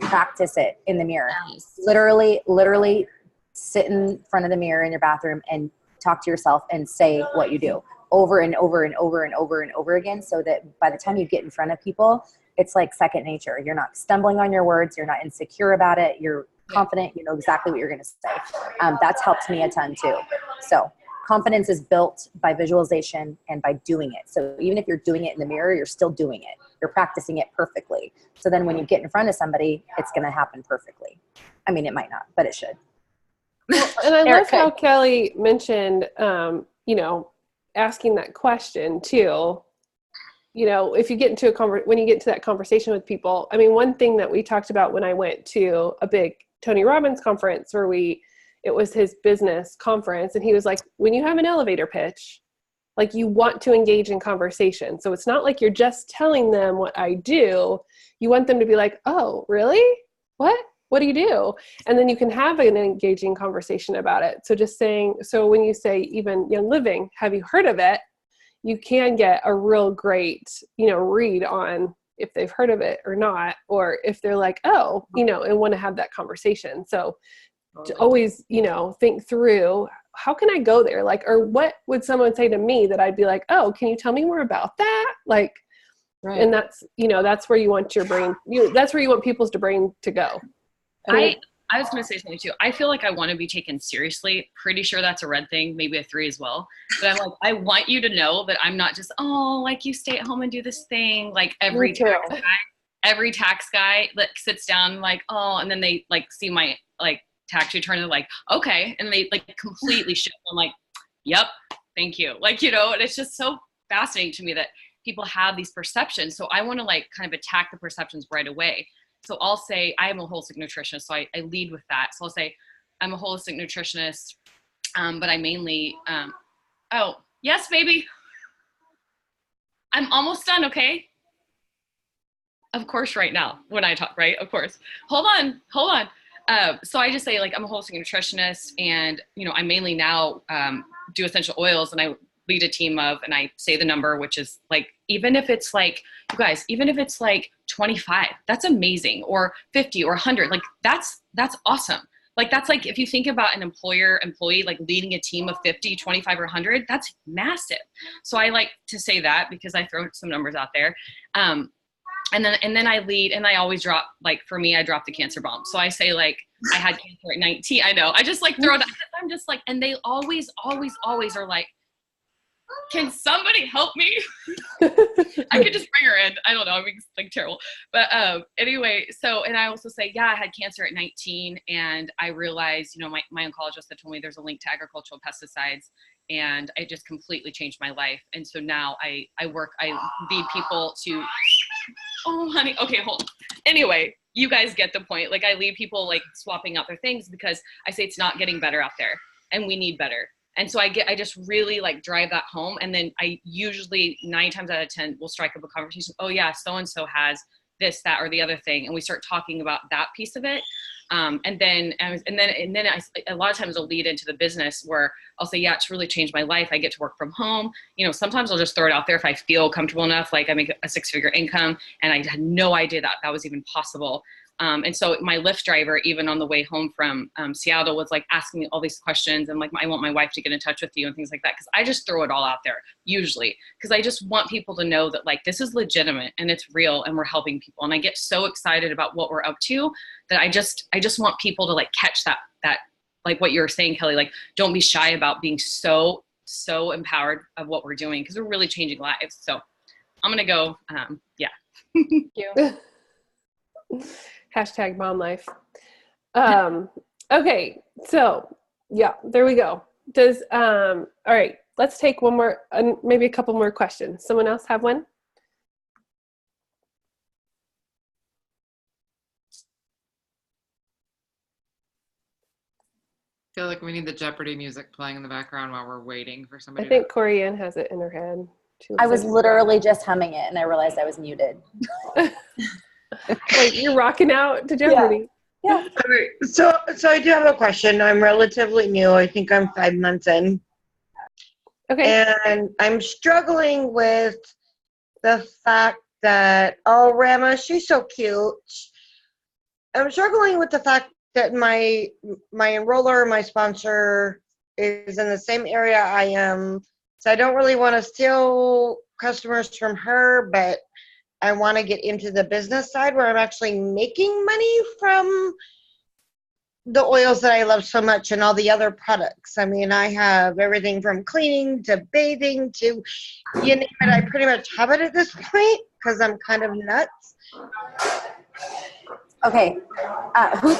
practice it in the mirror. Nice. Literally sit in front of the mirror in your bathroom and talk to yourself and say what you do over and over and over and over and over again, so that by the time you get in front of people, it's like second nature. You're not stumbling on your words. You're not insecure about it. You're confident. You know exactly what you're going to say. That's helped me a ton too. So confidence is built by visualization and by doing it. So even if you're doing it in the mirror, you're still doing it. You're practicing it perfectly. So then when you get in front of somebody, it's going to happen perfectly. I mean, it might not, but it should. Well, and I love how Kelli mentioned, asking that question too. If you get into when you get into that conversation with people, I mean, one thing that we talked about when I went to a big Tony Robbins conference where it was his business conference, and he was like, when you have an elevator pitch, like you want to engage in conversation. So it's not like you're just telling them what I do. You want them to be like, oh, really? What do you do? And then you can have an engaging conversation about it. So just saying, so when you say even Young Living, have you heard of it? You can get a real great, read on if they've heard of it or not, or if they're like, oh, and want to have that conversation. So to always, think through, how can I go there? Like, or what would someone say to me that I'd be like, oh, can you tell me more about that? Like, right. And that's, that's where you want your brain, that's where you want people's brain to go. I was going to say something too. I feel like I want to be taken seriously. Pretty sure that's a red thing, maybe a 3 as well. But I'm like, I want you to know that I'm not just, like you stay at home and do this thing. Like every tax guy that sits down like, and then they like see my like tax return and they're like, okay. And they like completely shift. I'm like, yep, thank you. Like, and it's just so fascinating to me that people have these perceptions. So I want to like kind of attack the perceptions right away. So I'll say I am a holistic nutritionist. So I lead with that. So I'll say I'm a holistic nutritionist, but I mainly, yes, baby. I'm almost done, okay? Of course, right now when I talk, right? Of course. Hold on. So I just say, like, I'm a holistic nutritionist, and, you know, I mainly now do essential oils, and I lead a team of, and I say the number, which is like, even if it's like, you guys, even if it's like 25, that's amazing, or 50 or 100, like that's awesome. Like, that's like, if you think about an employee, like leading a team of 50, 25, or 100, that's massive. So I like to say that because I throw some numbers out there. And then I lead, and I always drop, like, for me, I drop the cancer bomb. So I say, like, I had cancer at 19. I know. I just like throw it out. I'm just like, and they always are like, can somebody help me? I could just bring her in. I don't know. I'm like terrible. But anyway, so, and I also say, yeah, I had cancer at 19, and I realized, you know, my oncologist had told me there's a link to agricultural pesticides, and it just completely changed my life. And so now I lead people to, oh, honey. Okay, hold on. Anyway, you guys get the point. Like, I lead people, like, swapping out their things, because I say it's not getting better out there, and we need better. And so I just really, like, drive that home. And then I usually 9 times out of 10 will strike up a conversation. Oh yeah, so-and-so has this, that, or the other thing. And we start talking about that piece of it. And then a lot of times I'll lead into the business where I'll say, yeah, it's really changed my life. I get to work from home. You know, sometimes I'll just throw it out there if I feel comfortable enough. Like, I make a 6-figure income, and I had no idea that was even possible. And so my Lyft driver, even on the way home from Seattle, was like asking me all these questions, and like, I want my wife to get in touch with you and things like that. Cause I just throw it all out there usually. Cause I just want people to know that, like, this is legitimate and it's real, and we're helping people. And I get so excited about what we're up to that I just want people to, like, catch that, like what you were saying, Kelly, like, don't be shy about being so empowered of what we're doing, cause we're really changing lives. So I'm going to go. Yeah. Thank you. Hashtag mom life. Okay, so yeah, there we go. All right, let's take one more, maybe a couple more questions. Someone else have one? I feel like we need the Jeopardy music playing in the background while we're waiting for somebody. I think Corianne has it in her head. I was literally just humming it, and I realized I was muted. Wait, you're rocking out to Jeopardy. Yeah. Okay, so I do have a question. I'm relatively new. I think I'm 5 months in. Okay. And I'm struggling with the fact that, oh, Rama, she's so cute. I'm struggling with the fact that my enroller, my sponsor, is in the same area I am. So I don't really want to steal customers from her, but I want to get into the business side where I'm actually making money from the oils that I love so much and all the other products. I mean, I have everything from cleaning to bathing to, you name it. I pretty much have it at this point because I'm kind of nuts. Okay.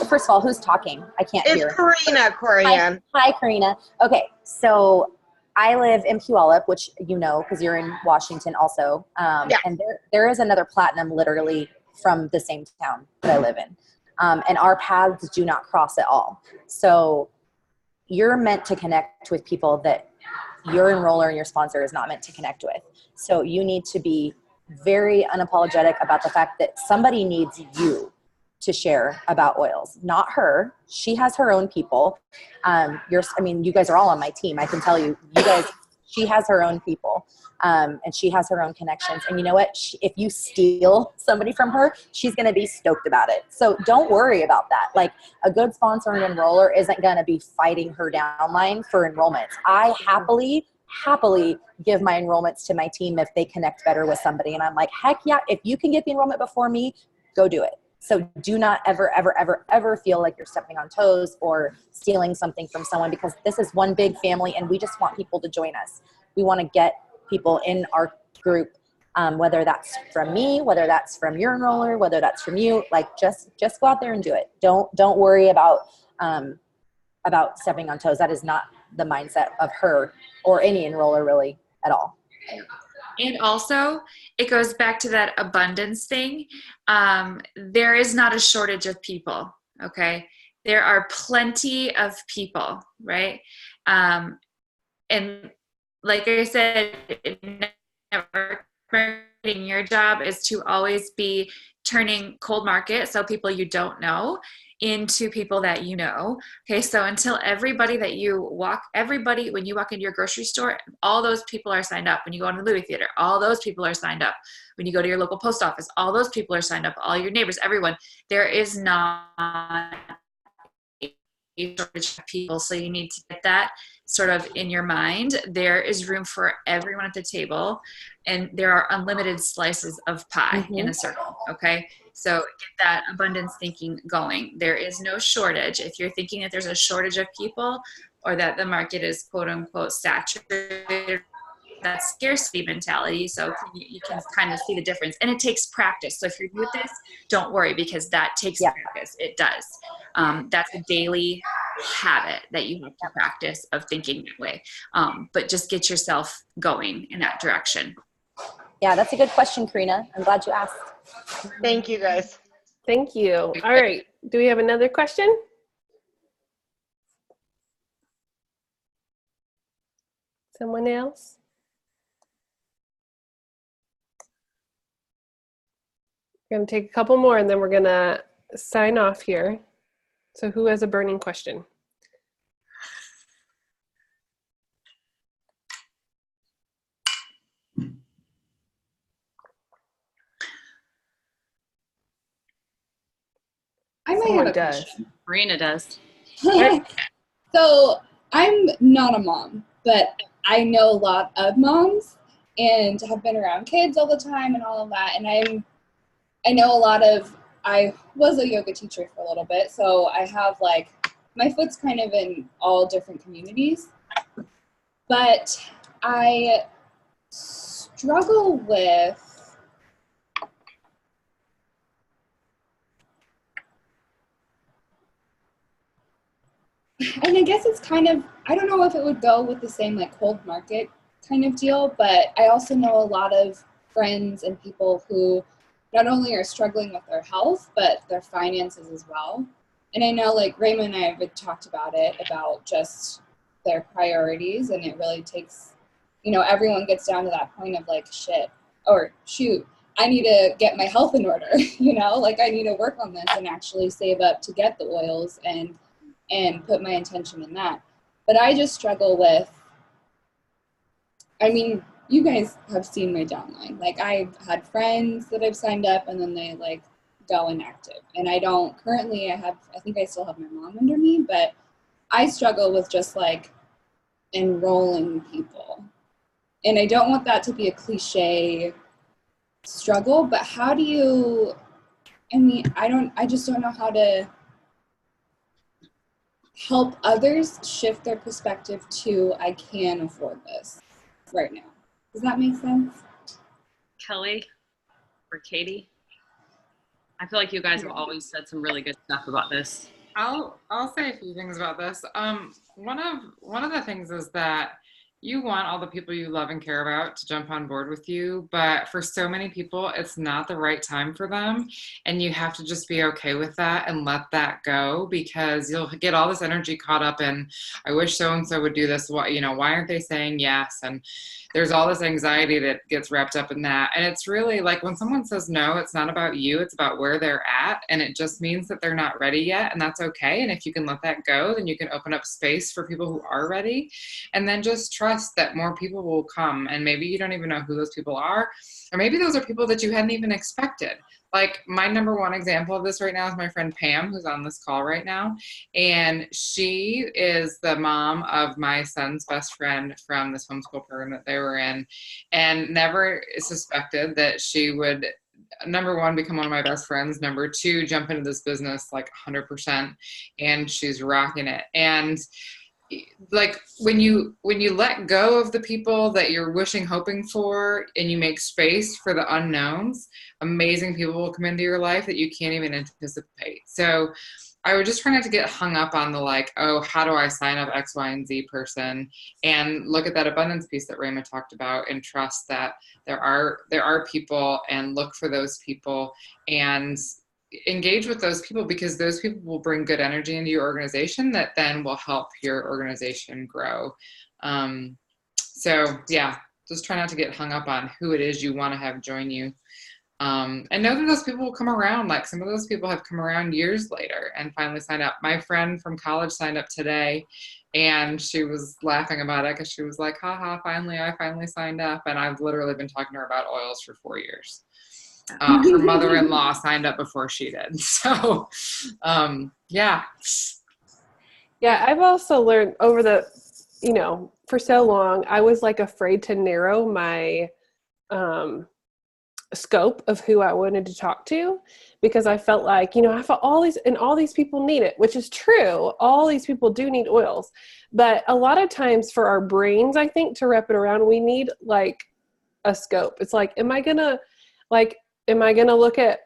First of all, who's talking? I can't hear. It's Corianne. Hi, Karina. Okay, so I live in Puyallup, which you know because you're in Washington also. Yeah. And there is another platinum literally from the same town that I live in. And our paths do not cross at all. So you're meant to connect with people that your enroller and your sponsor is not meant to connect with. So you need to be very unapologetic about the fact that somebody needs you to share about oils, not her. She has her own people. You guys are all on my team. I can tell you guys, she has her own people. And she has her own connections. And you know what? If you steal somebody from her, she's going to be stoked about it. So don't worry about that. Like, a good sponsor and enroller isn't going to be fighting her downline for enrollments. I happily give my enrollments to my team if they connect better with somebody. And I'm like, heck yeah, if you can get the enrollment before me, go do it. So do not ever, ever, ever, ever feel like you're stepping on toes or stealing something from someone, because this is one big family and we just want people to join us. We want to get people in our group, whether that's from me, whether that's from your enroller, whether that's from you. Like, just go out there and do it. Don't worry about stepping on toes. That is not the mindset of her or any enroller really at all. And also, it goes back to that abundance thing. There is not a shortage of people, okay? There are plenty of people, right? And like I said, it never marketing, your job is to always be turning cold market, so people you don't know, into people that you know. Okay, so until everybody when you walk into your grocery store, all those people are signed up. When you go to the movie theater, all those people are signed up. When you go to your local post office, all those people are signed up. All your neighbors, everyone. There is not a shortage of people, so you need to get that sort of in your mind. There is room for everyone at the table, and there are unlimited slices of pie in a circle. Okay, so get that abundance thinking going. There is no shortage. If you're thinking that there's a shortage of people, or that the market is quote unquote saturated, that's scarcity mentality. So you can kind of see the difference, and it takes practice. So if you're new at this, don't worry, because that takes practice. It does. That's a daily habit that you have to practice of thinking that way. But just get yourself going in that direction. Yeah, that's a good question, Karina. I'm glad you asked. Thank you, guys. Thank you. All right. Do we have another question? Someone else? We're going to take a couple more, and then we're going to sign off here. So who has a burning question? I might Someone have a does. question. Marina does. So I'm not a mom, but I know a lot of moms and have been around kids all the time and all of that. And I was a yoga teacher for a little bit, so I have like, my foot's kind of in all different communities, but I struggle with and I guess it's kind of, I don't know if it would go with the same like cold market kind of deal, but I also know a lot of friends and people who not only are struggling with their health, but their finances as well. And I know like Raymond and I have talked about it, about just their priorities, and it really takes, everyone gets down to that point of like, shoot, I need to get my health in order, like I need to work on this and actually save up to get the oils and put my intention in that. But I just struggle with, you guys have seen my downline. Like I've had friends that I've signed up and then they like go inactive. And I think I still have my mom under me, but I struggle with just like enrolling people. And I don't want that to be a cliche struggle, but how do you, I just don't know how to help others shift their perspective to, I can afford this right now. Does that make sense? Kelly or Katie? I feel like you guys have always said some really good stuff about this. I'll say a few things about this. One of the things is that you want all the people you love and care about to jump on board with you, but for so many people, it's not the right time for them. And you have to just be okay with that and let that go, because you'll get all this energy caught up in, I wish so-and-so would do this. Why aren't they saying yes? And there's all this anxiety that gets wrapped up in that. And it's really like when someone says no, it's not about you, it's about where they're at. And it just means that they're not ready yet. And that's okay. And if you can let that go, then you can open up space for people who are ready. And then just trust that more people will come. And maybe you don't even know who those people are. Or maybe those are people that you hadn't even expected. Like my number one example of this right now is my friend Pam, who's on this call right now. And she is the mom of my son's best friend from this homeschool program that they were in, and never suspected that she would, number one, become one of my best friends. Number two, jump into this business like 100%. And she's rocking it. And like when you let go of the people that you're wishing, hoping for, and you make space for the unknowns, amazing people will come into your life that you can't even anticipate. So I would just try not to get hung up on the like, oh, how do I sign up X, Y, and Z person, and look at that abundance piece that Raymond talked about, and trust that there are people, and look for those people and engage with those people, because those people will bring good energy into your organization that then will help your organization grow. So yeah, just try not to get hung up on who it is you want to have join you. And know that those people will come around. Like some of those people have come around years later and finally signed up. My friend from college signed up today, and she was laughing about it because she was like, haha, I finally signed up. And I've literally been talking to her about oils for 4 years. Her mother-in-law signed up before she did. So, yeah. Yeah, I've also learned over the, for so long, I was like afraid to narrow my scope of who I wanted to talk to, because I felt like, I felt all these people need it, which is true. All these people do need oils, but a lot of times for our brains, I think, to wrap it around, we need like a scope. It's like, am I gonna look at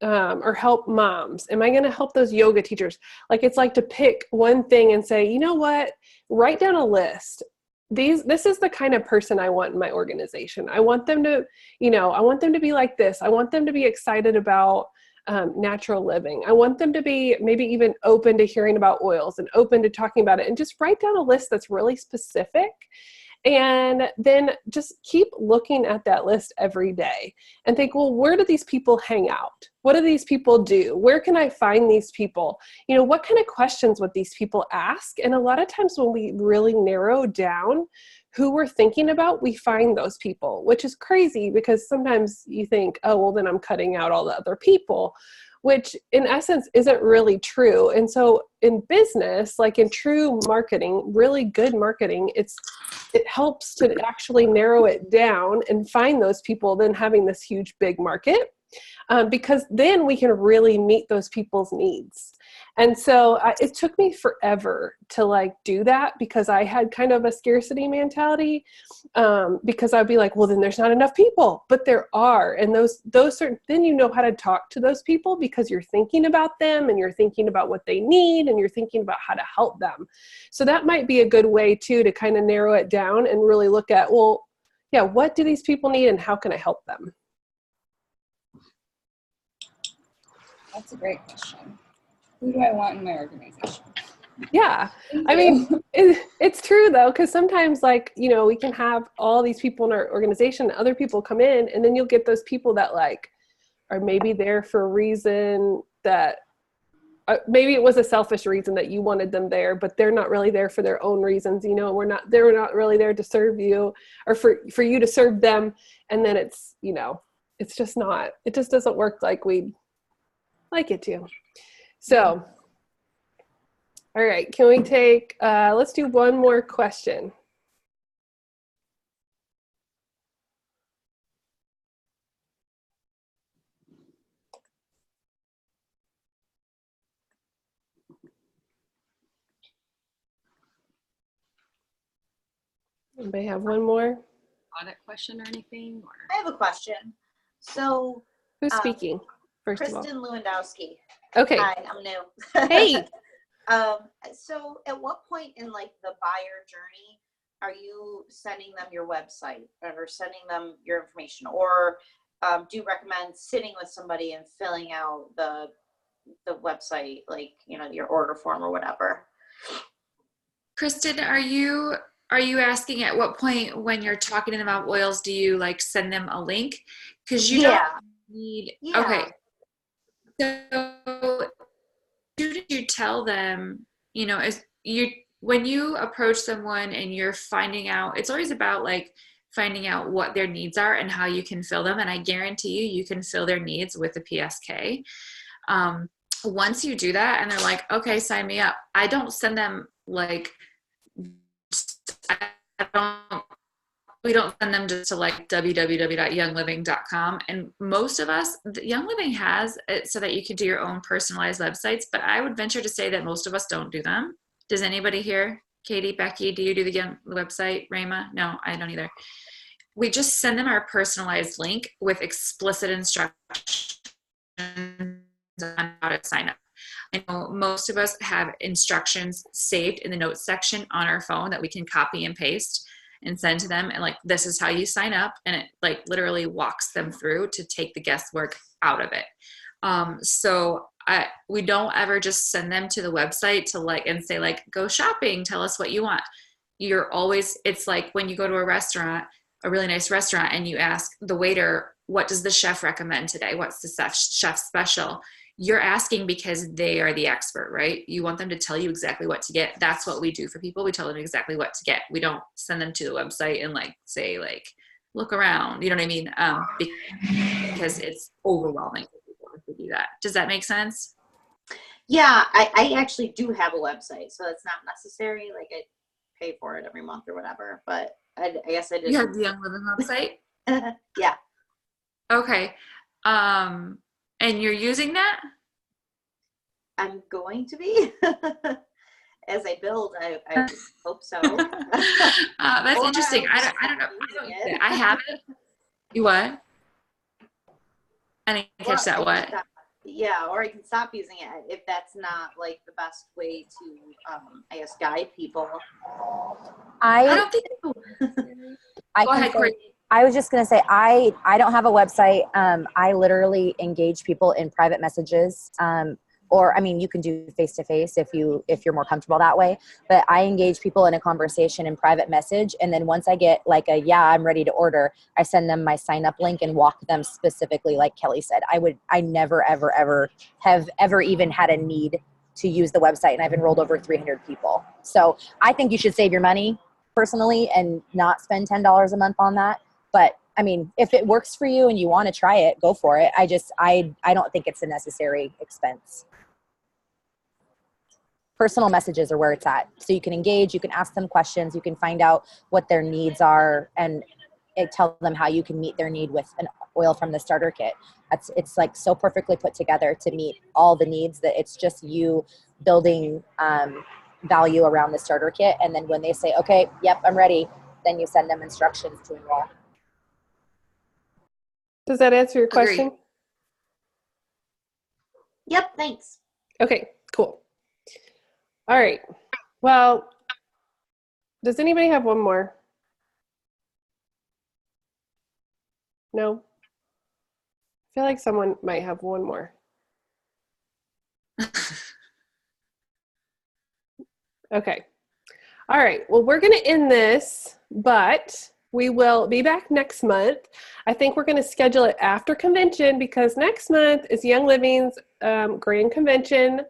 or help moms? Am I going to help those yoga teachers? Like, it's like to pick one thing and say, you know what, write down a list. This is the kind of person I want in my organization. I want them to, I want them to be like this. I want them to be excited about natural living. I want them to be maybe even open to hearing about oils and open to talking about it, and just write down a list that's really specific. And then just keep looking at that list every day and think, well, where do these people hang out? What do these people do? Where can I find these people? What kind of questions would these people ask? And a lot of times when we really narrow down who we're thinking about, we find those people, which is crazy because sometimes you think, oh, well, then I'm cutting out all the other people, which in essence isn't really true. And so in business, like in true marketing, really good marketing, it helps to actually narrow it down and find those people than having this huge, big market, because then we can really meet those people's needs. And so it took me forever to do that, because I had kind of a scarcity mentality, because I'd be like, well, then there's not enough people, but there are. And those certain, then you know how to talk to those people because you're thinking about them and you're thinking about what they need and you're thinking about how to help them. So that might be a good way too, to kind of narrow it down and really look at, well, yeah, what do these people need and how can I help them? That's a great question. Who do I want in my organization? Yeah. I mean, it's true though, because sometimes we can have all these people in our organization, other people come in, and then you'll get those people that are maybe there for a reason that maybe it was a selfish reason that you wanted them there, but they're not really there for their own reasons. They're not really there to serve you or for you to serve them. And then it's just not, it just doesn't work like we'd like it to. So, all right, can we take, let's do one more question. Anybody have one more? Audit question or anything? Or? I have a question. So, who's speaking? First of all, Kristen Lewandowski. Okay. Hi, I'm new. Hey. So at what point in the buyer journey are you sending them your website or sending them your information, or do you recommend sitting with somebody and filling out the website, your order form or whatever? Kristen, are you asking at what point when you're talking to them about oils do you send them a link? Because you don't need okay. So did you tell them, when you approach someone and you're finding out, it's always about finding out what their needs are and how you can fill them. And I guarantee you can fill their needs with the PSK. Once you do that and they're like, okay, sign me up. I don't send them we don't send them just to www.youngliving.com. And most of us, Young Living has it so that you can do your own personalized websites, but I would venture to say that most of us don't do them. Does anybody here? Katie, Becky, do you do the Young website? Rayma? No, I don't either. We just send them our personalized link with explicit instructions on how to sign up. I know most of us have instructions saved in the notes section on our phone that we can copy and paste and send to them, and this is how you sign up, and it literally walks them through to take the guesswork out of it. So we don't ever just send them to the website to and say go shopping, tell us what you want. You're always, it's when you go to a restaurant, a really nice restaurant and you ask the waiter, what does the chef recommend today? What's the chef special? You're asking because they are the expert, right? You want them to tell you exactly what to get. That's what we do for people. We tell them exactly what to get. We don't send them to the website and like say like, look around, you know what I mean? Because it's overwhelming for people if we do that. Does that make sense? Yeah, I actually do have a website, so it's not necessary. Like I pay for it every month or whatever, but I guess I did. You have the Young Living website? Yeah. Okay. And you're using that? I'm going to be. As I build, I hope so. That's interesting. I don't know. I haven't. You what? I didn't catch that. What? Yeah, or I can stop using it if that's not like the best way to, I guess, guide people. I don't think. Go ahead, Corey. I was just going to say, I don't have a website. I literally engage people in private messages. Or, I mean, you can do face-to-face if you're more comfortable that way. But I engage people in a conversation in private message. And then once I get like yeah, I'm ready to order, I send them my sign-up link and walk them specifically, like Kelly said. I never, ever, ever have ever even had a need to use the website. And I've enrolled over 300 people. So I think you should save your money personally and not spend $10 a month on that. But I mean, if it works for you and you want to try it, go for it. I don't think it's a necessary expense. Personal messages are where it's at. So you can engage, you can ask them questions, you can find out what their needs are and tell them how you can meet their need with an oil from the starter kit. It's like so perfectly put together to meet all the needs that it's just you building value around the starter kit. And then when they say, okay, yep, I'm ready, then you send them instructions to enroll. Does that answer your question? Agreed. Yep, thanks. Okay, cool. All right. Well, does anybody have one more? No? I feel like someone might have one more. Okay. All right. Well, we're going to end this, but we will be back next month. I think we're going to schedule it after convention because next month is Young Living's grand convention.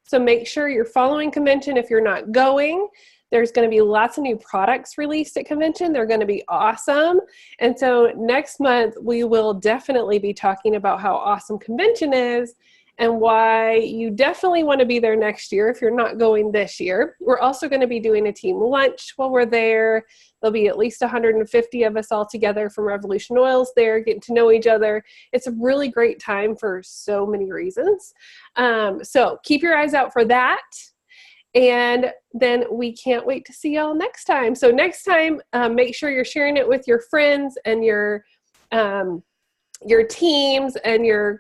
So make sure you're following convention if you're not going. There's going to be lots of new products released at convention. They're going to be awesome. And so next month, we will definitely be talking about how awesome convention is and why you definitely want to be there next year if you're not going this year. We're also going to be doing a team lunch while we're there. There'll be at least 150 of us all together from Revolution Oils there, getting to know each other. It's a really great time for so many reasons. So keep your eyes out for that. And then we can't wait to see y'all next time. So next time, make sure you're sharing it with your friends and your teams and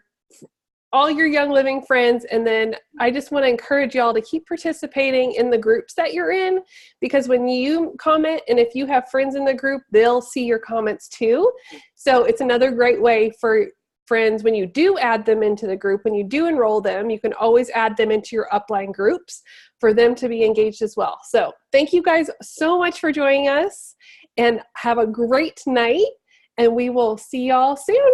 all your Young Living friends. And then I just want to encourage y'all to keep participating in the groups that you're in, because when you comment and if you have friends in the group, they'll see your comments too. So it's another great way for friends, when you do add them into the group, when you do enroll them, you can always add them into your upline groups for them to be engaged as well. So thank you guys so much for joining us and have a great night, and we will see y'all soon.